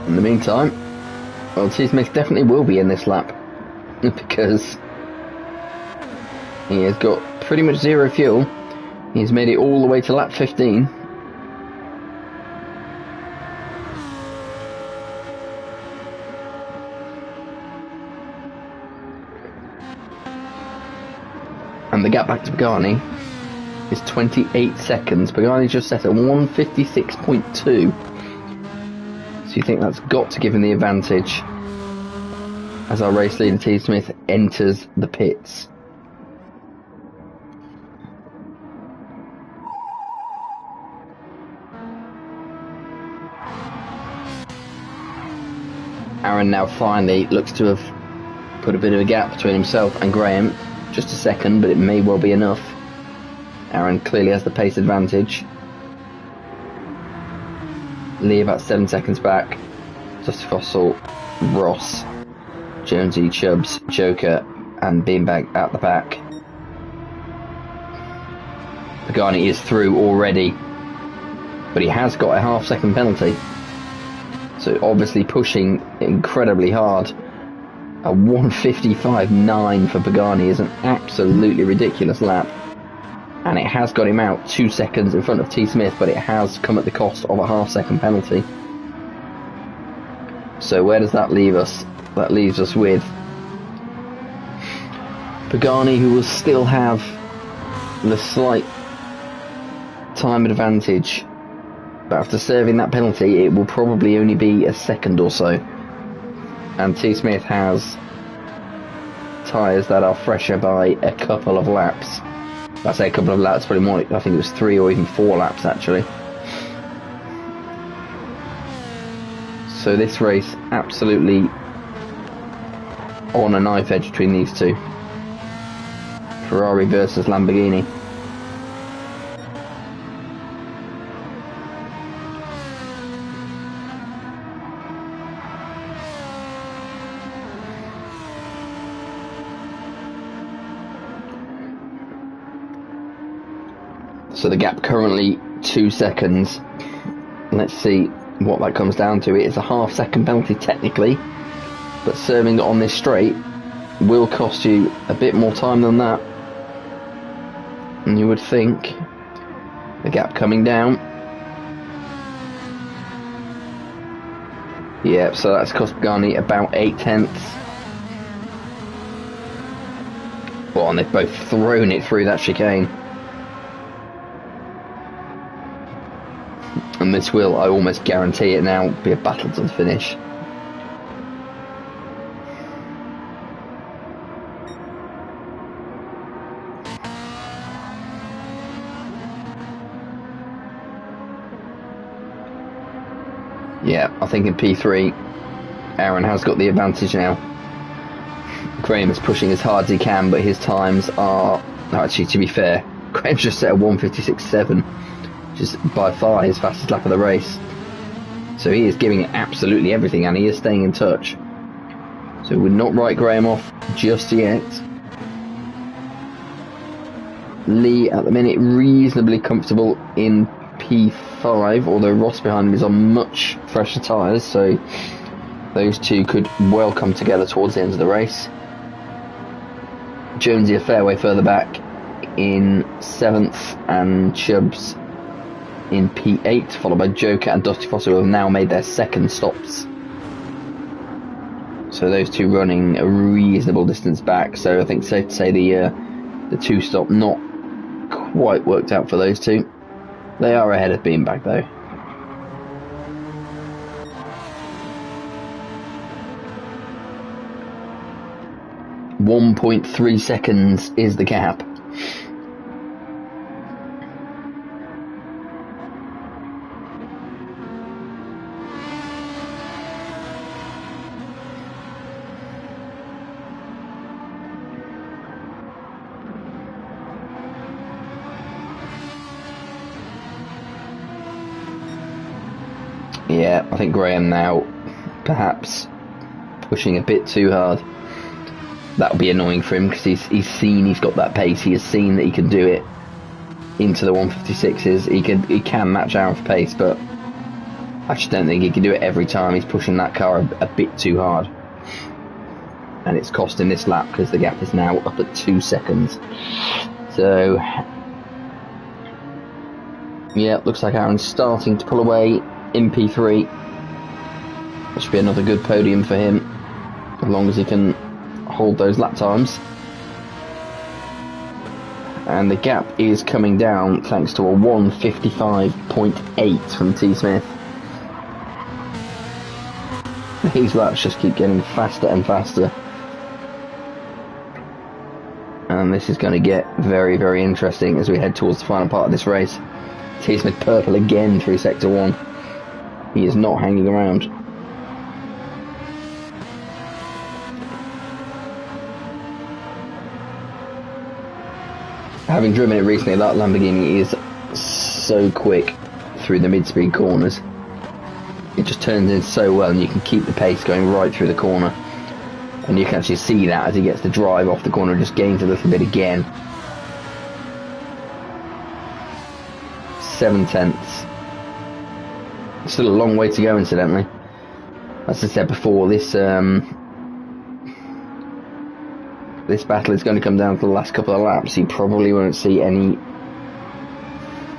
In the meantime, well, T. Smith definitely will be in this lap because he has got pretty much zero fuel. He's made it all the way to lap 15. And the gap back to Pagani is 28 seconds. Pagani just set at 1:56.2. So you think that's got to give him the advantage as our race leader T. Smith enters the pits. Aaron now finally looks to have put a bit of a gap between himself and Graham. Just a second, but it may well be enough. Aaron clearly has the pace advantage. Lee about 7 seconds back. Just Fossil, Ross, Jonesy, Chubbs, Joker, and Beanbag at the back. Pagani is through already, but he has got a half-second penalty. So obviously pushing incredibly hard. A 1:55.9 for Pagani is an absolutely ridiculous lap. And it has got him out 2 seconds in front of T. Smith, but it has come at the cost of a half-second penalty. So where does that leave us? That leaves us with Pagani, who will still have the slight time advantage. But after serving that penalty, it will probably only be a second or so. And T. Smith has tyres that are fresher by a couple of laps. I say a couple of laps, probably more, I think it was 3 or even 4 laps actually. So this race absolutely on a knife edge between these two. Ferrari versus Lamborghini. So the gap currently 2 seconds. Let's see what that comes down to. It is a half-second penalty technically, but serving on this straight will cost you a bit more time than that. And you would think the gap coming down. Yeah, so that's cost Pagani about 8/10. Well, and they've both thrown it through that chicane. And this will, I almost guarantee it now, be a battle to the finish. Yeah, I think in P3, Aaron has got the advantage now. Graham is pushing as hard as he can, but his times are, actually to be fair, Graham's just set a 1:56.7. Which is by far his fastest lap of the race. So he is giving it absolutely everything, and he is staying in touch. So we would not write Graham off just yet. Lee at the minute reasonably comfortable in P5, although Ross behind him is on much fresher tyres, so those two could well come together towards the end of the race. Jonesy a fair way further back in 7th, and Chubbs in P8, followed by Joker and Dusty Foster, who have now made their second stops. So those two running a reasonable distance back, so I think safe to say the two stop not quite worked out for those two. They are ahead of being back though. .3 seconds is the gap. Yeah, I think Graham now perhaps pushing a bit too hard. That'll be annoying for him because he's seen he's got that pace. He has seen that he can do it into the 156s. He can match Aaron's pace, but I just don't think he can do it every time. He's pushing that car a bit too hard, and it's costing this lap because the gap is now up at 2 seconds. So yeah, looks like Aaron's starting to pull away in P3. That should be another good podium for him, as long as he can hold those lap times. And the gap is coming down thanks to a 1:55.8 from T. Smith. These laps just keep getting faster and faster, and this is going to get very, very interesting as we head towards the final part of this race. T. Smith purple again through sector 1. He is not hanging around. Having driven it recently, that Lamborghini is so quick through the mid-speed corners. It just turns in so well, and you can keep the pace going right through the corner. And you can actually see that as he gets the drive off the corner and just gains a little bit again. 7/10. Still a long way to go, incidentally. As I said before, this battle is going to come down to the last couple of laps. You probably won't see any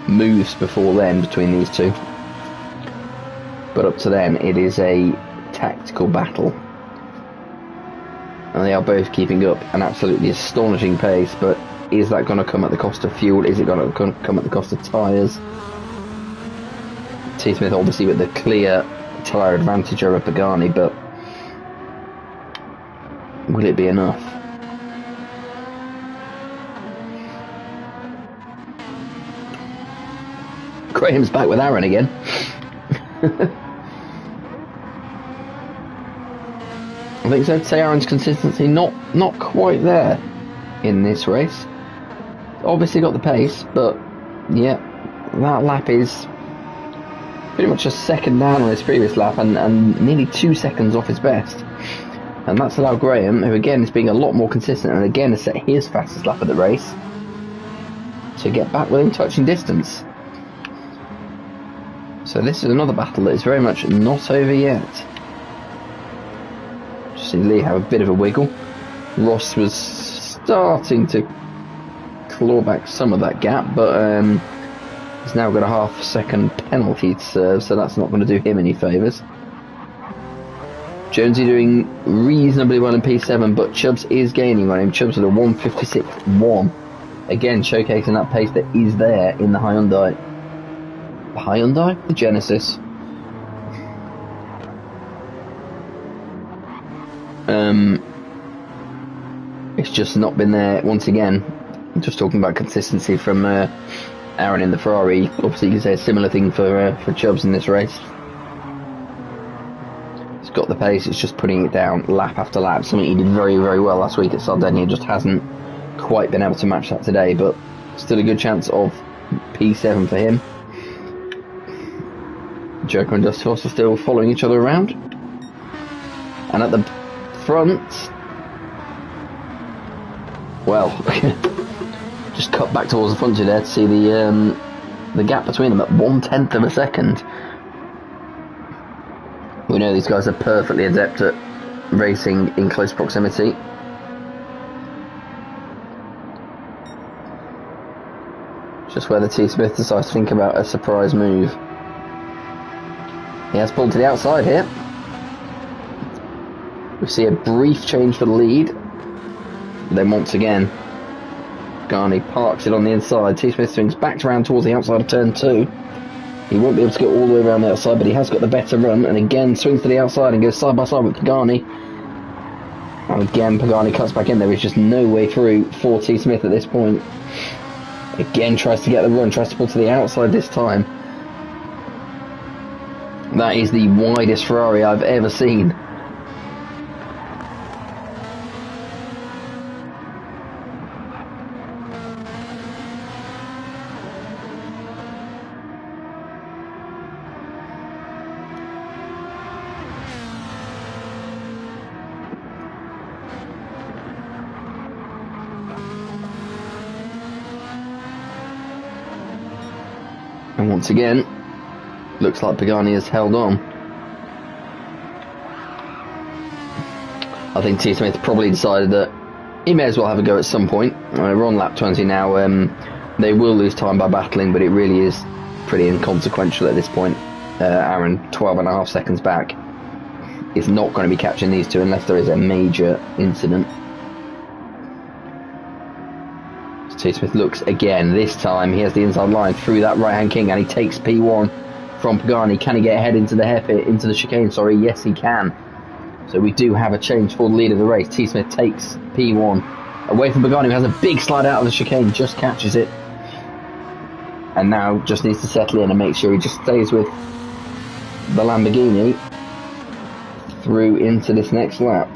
moves before then between these two. But up to then, it is a tactical battle. And they are both keeping up an absolutely astonishing pace, but is that going to come at the cost of fuel? Is it going to come at the cost of tyres? T. Smith obviously with the clear tyre advantage over Pagani, but will it be enough? Graham's back with Aaron again. I think so to say Aaron's consistency not quite there in this race. Obviously got the pace, but yeah, that lap is pretty much a second down on his previous lap, and nearly 2 seconds off his best. And that's allowed Graham, who again is being a lot more consistent and again has set his fastest lap of the race, to get back within touching distance. So this is another battle that is very much not over yet. Just see Lee have a bit of a wiggle. Ross was starting to claw back some of that gap, but he's now got a half-second penalty to serve, so that's not going to do him any favours. Jonesy doing reasonably well in P7, but Chubbs is gaining on him. Chubbs with a 1:56.1. Again, showcasing that pace that is there in the Hyundai. The Hyundai? The Genesis. It's just not been there once again. Just talking about consistency from Aaron in the Ferrari. Obviously you can say a similar thing for Chubbs in this race. He's got the pace, it's just putting it down lap after lap. Something he did very, very well last week at Sardinia. Just hasn't quite been able to match that today, but still a good chance of P7 for him. Joker and Dust Horse are still following each other around. And at the front, well, just cut back towards the front there to see the gap between them at 1/10 of a second. We know these guys are perfectly adept at racing in close proximity. Just whether T. Smith decides to think about a surprise move. He has pulled to the outside here. We see a brief change for the lead. Then once again, Garney parks it on the inside. T. Smith swings back around towards the outside of turn 2. He won't be able to get all the way around the outside, but he has got the better run, and again swings to the outside and goes side by side with Pagani. And again, Pagani cuts back in. There is just no way through for T. Smith at this point. Again, tries to get the run, tries to pull to the outside this time. That is the widest Ferrari I've ever seen. And once again, looks like Pagani has held on. I think T. Smith probably decided that he may as well have a go at some point. We're on lap 20 now. They will lose time by battling, but it really is pretty inconsequential at this point. Aaron, 12.5 seconds back, is not going to be catching these two unless there is a major incident. T. Smith looks again. This time he has the inside line through that right hand king, and he takes P1 from Pagani. Can he get ahead into the hairpit, into the chicane? Sorry, yes he can. So we do have a change for the lead of the race. T. Smith takes P1 away from Pagani, who has a big slide out of the chicane, just catches it, and now just needs to settle in and make sure he just stays with the Lamborghini through into this next lap.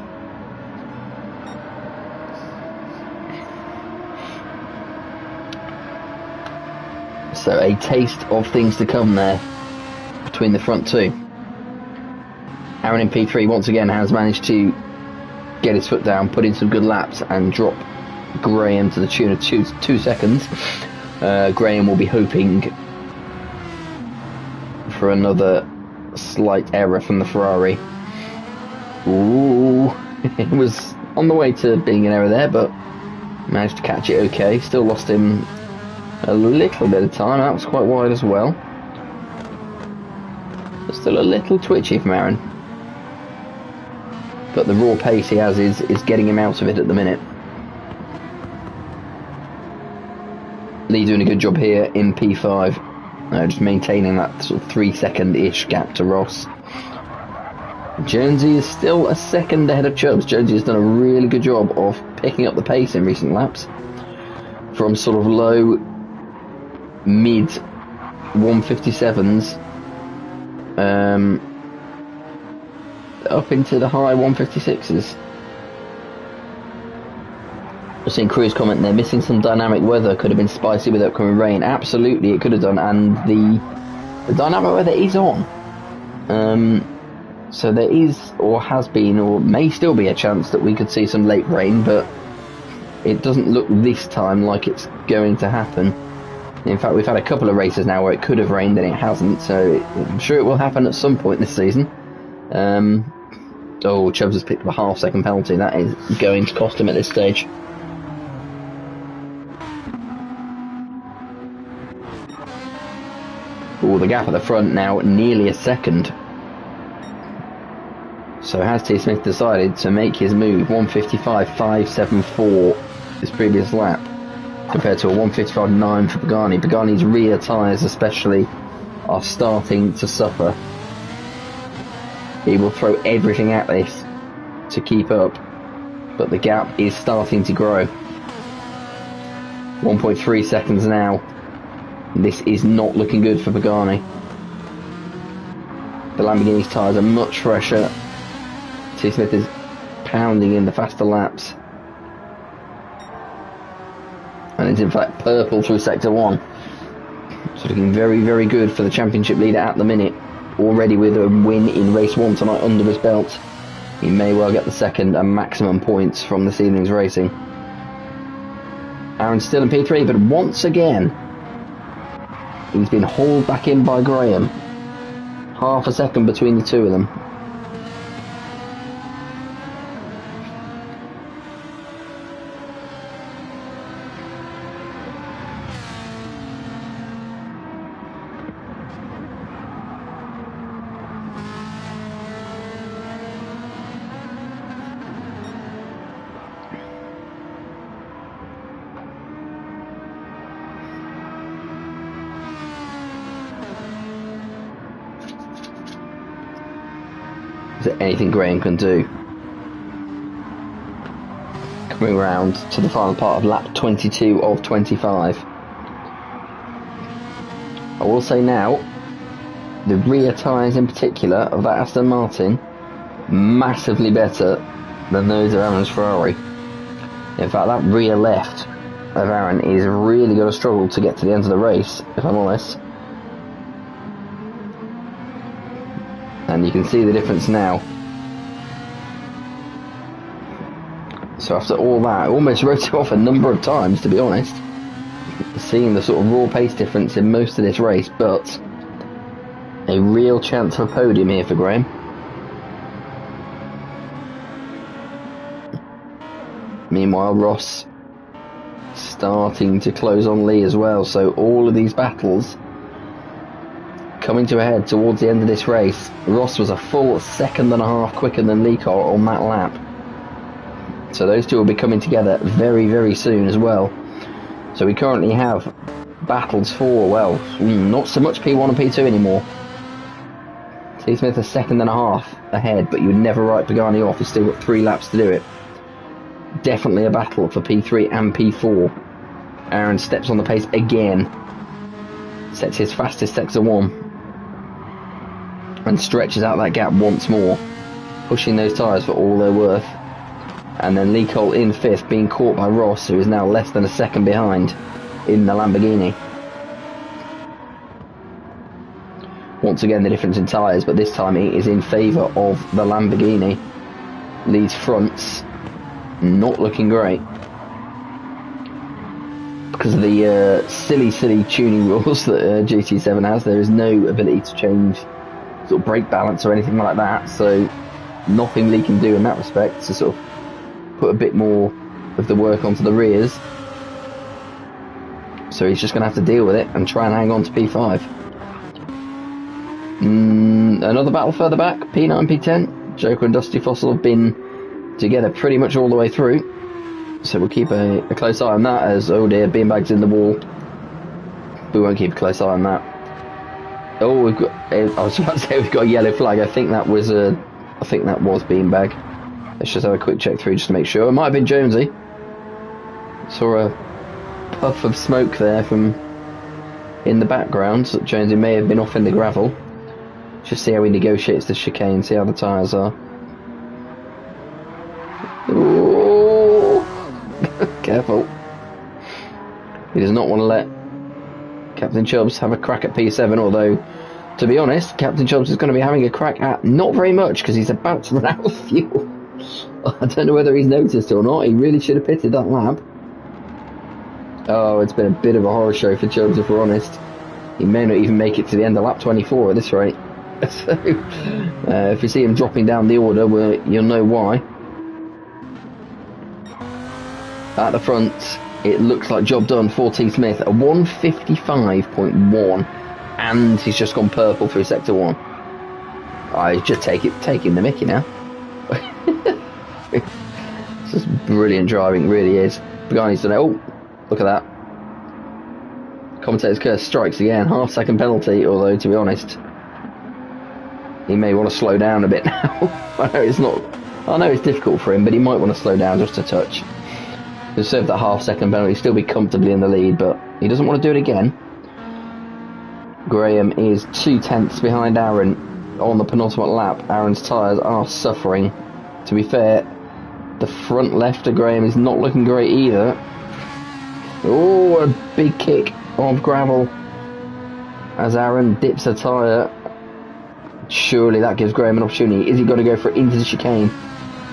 So a taste of things to come there between the front two. Aaron in P3 once again has managed to get his foot down, put in some good laps and drop Graham to the tune of 2 seconds. Graham will be hoping for another slight error from the Ferrari. Ooh, it was on the way to being an error there, but managed to catch it okay. Still lost him a little bit of time. That was quite wide as well, but still a little twitchy from Aaron. But the raw pace he has is getting him out of it at the minute. Lee doing a good job here in P5, just maintaining that sort of 3 second-ish gap to Ross. Jonesy is still a second ahead of Chubbs. Jonesy has done a really good job of picking up the pace in recent laps from sort of low mid 157s up into the high 156s. We're seeing Cruz comment they're missing some dynamic weather. Could have been spicy with upcoming rain. Absolutely, it could have done, and the dynamic weather is on. So there is, or has been, or may still be a chance that we could see some late rain, but it doesn't look this time like it's going to happen. In fact, we've had a couple of races now where it could have rained and it hasn't, so I'm sure it will happen at some point this season. Oh, Chubbs has picked up a half-second penalty. That is going to cost him at this stage. Oh, the gap at the front now nearly a second. So has T. Smith decided to make his move? 155.574 his previous lap, compared to a 155.9 for Pagani. Pagani's rear tyres especially are starting to suffer. He will throw everything at this to keep up, but the gap is starting to grow. 1.3 seconds now. This is not looking good for Pagani. The Lamborghini's tyres are much fresher. T. Smith is pounding in the faster laps, and it's in fact purple through sector 1. So looking very, very good for the championship leader at the minute. Oh, already with a win in race 1 tonight under his belt. He may well get the second and maximum points from this evening's racing. Aaron's still in P3, but once again, he's been hauled back in by Graham. Half a second between the two of them. Is there anything Graham can do? Coming round to the final part of lap 22 of 25. I will say now, the rear tyres in particular of that Aston Martin, massively better than those of Aaron's Ferrari. In fact, that rear left of Aaron is really going to struggle to get to the end of the race, if I'm honest. And you can see the difference now. So after all that, I almost wrote it off a number of times, to be honest. Seeing the sort of raw pace difference in most of this race, but a real chance for a podium here for Graham. Meanwhile, Ross starting to close on Lee as well, so all of these battles coming to a head towards the end of this race. Ross was a full second and a half quicker than Lee on that lap. So those two will be coming together very, very soon as well. So we currently have battles for, well, not so much P1 and P2 anymore. Steve Smith a second and a half ahead, but you would never write Pagani off. He's still got 3 laps to do it. Definitely a battle for P3 and P4. Aaron steps on the pace again. Sets his fastest sector 1. And stretches out that gap once more, pushing those tyres for all they're worth. And then Lee Cole in 5th, being caught by Ross, who is now less than a second behind in the Lamborghini. Once again, the difference in tyres, but this time it is in favour of the Lamborghini. Lee's fronts not looking great because of the silly tuning rules that GT7 has. There is no ability to change sort of brake balance or anything like that, so nothing Lee can do in that respect to sort of put a bit more of the work onto the rears. So he's just going to have to deal with it and try and hang on to P5. Another battle further back, P9, P10. Joker and Dusty Fossil have been together pretty much all the way through, so we'll keep a close eye on that, as, oh dear, beanbags in the wall. We won't keep a close eye on that. Oh, we've got, I was about to say we've got a yellow flag. I think that was beanbag. Let's just have a quick check through just to make sure. It might have been Jonesy. Saw a puff of smoke there from in the background, so Jonesy may have been off in the gravel. Just see how he negotiates the chicane, see how the tyres are. Ooh. Careful. He does not want to let Captain Chubbs have a crack at P7, although, to be honest, Captain Chubbs is going to be having a crack at not very much because he's about to run out of fuel. I don't know whether he's noticed or not. He really should have pitted that lap. Oh, it's been a bit of a horror show for Chubbs, if we're honest. He may not even make it to the end of lap 24 at this rate. So, if you see him dropping down the order, you'll know why. At the front, it looks like job done for T. Smith. A 155.1, and he's just gone purple through sector 1. He's just taking the mickey now. This is brilliant driving, really is. Pagani's done it. Oh, look at that. Commentator's curse strikes again. Half-second penalty, although, to be honest, he may want to slow down a bit now. I know it's difficult for him, but he might want to slow down just a touch. He'll serve that half-second penalty, still be comfortably in the lead, but he doesn't want to do it again. Graham is 2/10 behind Aaron on the penultimate lap. Aaron's tyres are suffering. To be fair, the front left of Graham is not looking great either. Oh, a big kick of gravel as Aaron dips a tyre. Surely that gives Graham an opportunity. Is he going to go for it into the chicane?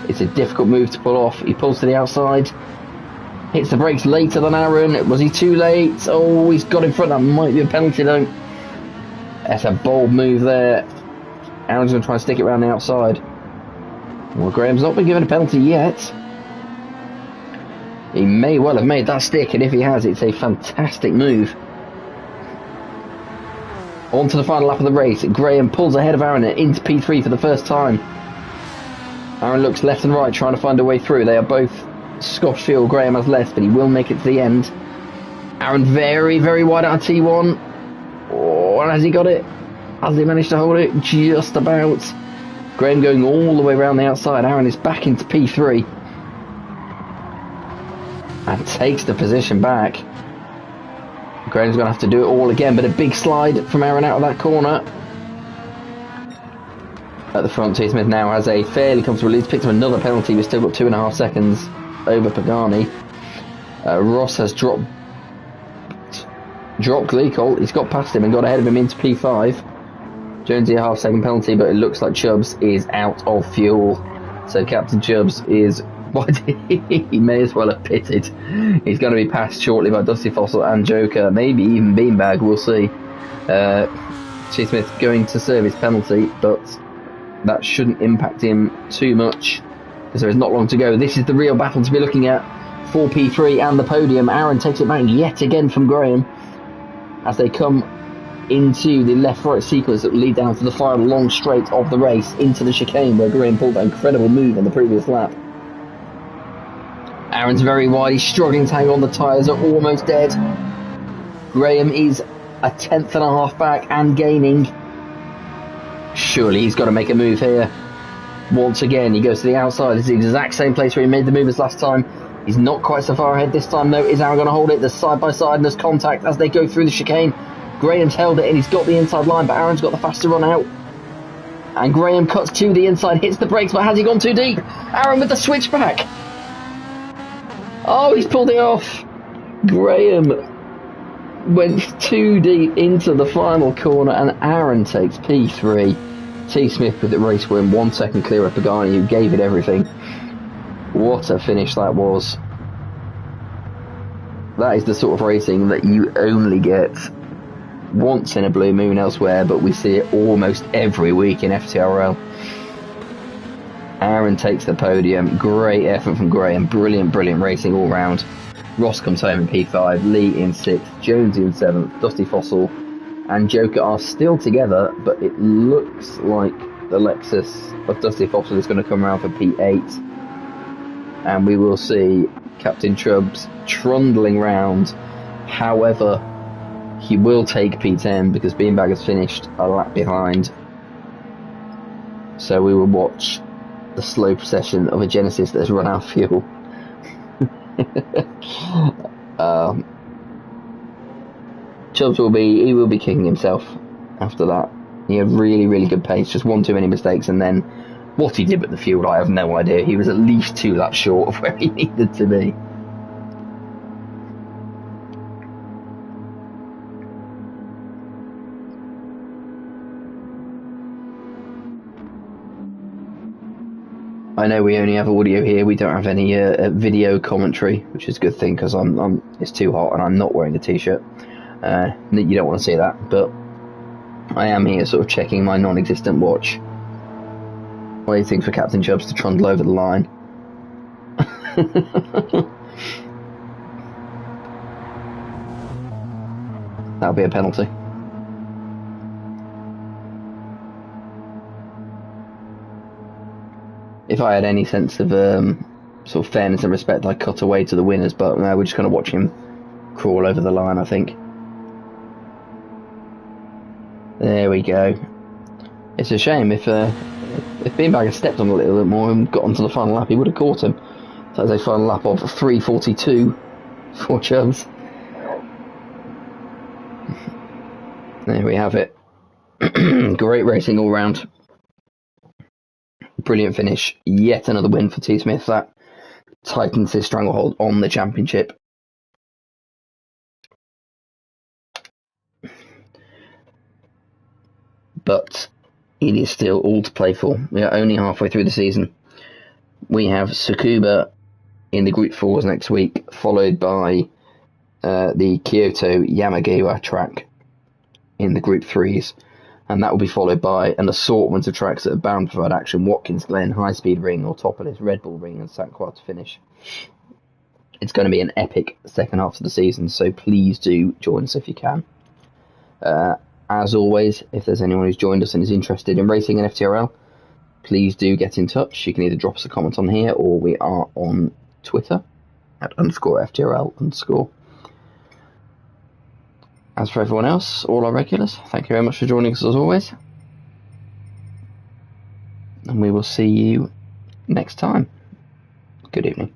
It's a difficult move to pull off. He pulls to the outside. Hits the brakes later than Aaron. Was he too late? Oh, he's got in front. That might be a penalty though. That's a bold move there. Aaron's going to try and stick it around the outside. Well, Graham's not been given a penalty yet. He may well have made that stick, and if he has, it's a fantastic move. On to the final lap of the race. Graham pulls ahead of Aaron into P3 for the first time. Aaron looks left and right, trying to find a way through. They are both Scotch fuel. Graham has left, but he will make it to the end. Aaron very, very wide out of T1. Oh, has he got it? Has he managed to hold it? Just about. Graham going all the way around the outside. Aaron is back into P3. And takes the position back. Graham's going to have to do it all again, but a big slide from Aaron out of that corner. At the front, T. Smith now has a fairly comfortable lead. Picked up another penalty. We've still got 2.5 seconds over Pagani. Ross has dropped Gleecolt. He's got past him and got ahead of him into P5. Jonesy a half-second penalty, but it looks like Chubbs is out of fuel. So Captain Chubbs is... he may as well have pitted. He's going to be passed shortly by Dusty Fossil and Joker, maybe even Beanbag, we'll see. T. Smith going to serve his penalty, but that shouldn't impact him too much because there is not long to go. This is the real battle to be looking at for P3 and the podium. Aaron takes it back yet again from Graham as they come into the left-right sequence that will lead down to the final long straight of the race into the chicane where Graham pulled that incredible move on the previous lap. Aaron's very wide, he's struggling to hang on, the tyres are almost dead. Graham is a tenth and a half back and gaining. Surely he's got to make a move here. Once again, he goes to the outside. It's the exact same place where he made the move as last time. He's not quite so far ahead this time though. Is Aaron going to hold it? There's side by side and there's contact as they go through the chicane. Graham's held it and he's got the inside line, but Aaron's got the faster run out. And Graham cuts to the inside, hits the brakes, but has he gone too deep? Aaron with the switchback. Oh, he's pulled it off. Graham went too deep into the final corner and Aaron takes P3. T. Smith with the race win, 1 second clear of Pagani, who gave it everything. What a finish that was. That is the sort of racing that you only get once in a blue moon elsewhere, but we see it almost every week in FTRL. Aaron takes the podium. Great effort from Graham. Brilliant racing all round. Ross comes home in P5. Lee in 6th. Jonesy in 7th. Dusty Fossil and Joker are still together, but it looks like the Lexus of Dusty Fossil is going to come around for P8. And we will see Captain Chubbs trundling round. However, he will take P10 because Beanbag has finished a lap behind. So we will watch the slow procession of a Genesis that has run out of fuel. Chubbs will be kicking himself after that. He had really good pace, just one too many mistakes, and then what he did with the fuel, I have no idea. He was at least 2 laps short of where he needed to be. I know we only have audio here. We don't have any video commentary, which is a good thing because it's too hot and I'm not wearing a t-shirt. You don't want to see that, but I am here sort of checking my non-existent watch, waiting for Captain Chubbs to trundle over the line. That'll be a penalty. If I had any sense of sort of fairness and respect, I'd cut away to the winners, but now we're just going to watch him crawl over the line, I think. There we go. It's a shame if Beanbag had stepped on a little bit more and got onto the final lap, he would have caught him. So that's a final lap of 3:42 for Chubbs. There we have it. Great racing all round. Brilliant finish. Yet another win for T. Smith. That tightens his stranglehold on the championship. But it is still all to play for. We are only halfway through the season. We have Tsukuba in the Group 4s next week, followed by the Kyoto Yamagiwa track in the Group 3s, and that will be followed by an assortment of tracks that are bound to provide action: Watkins Glen, High Speed Ring, Autopolis, Red Bull Ring, and St. Croix to finish. It's going to be an epic second half of the season, so please do join us if you can. As always, if there's anyone who's joined us and is interested in racing in FTRL, please do get in touch. You can either drop us a comment on here, or we are on Twitter at _FTRL_. As for everyone else, all our regulars, thank you very much for joining us as always. And we will see you next time. Good evening.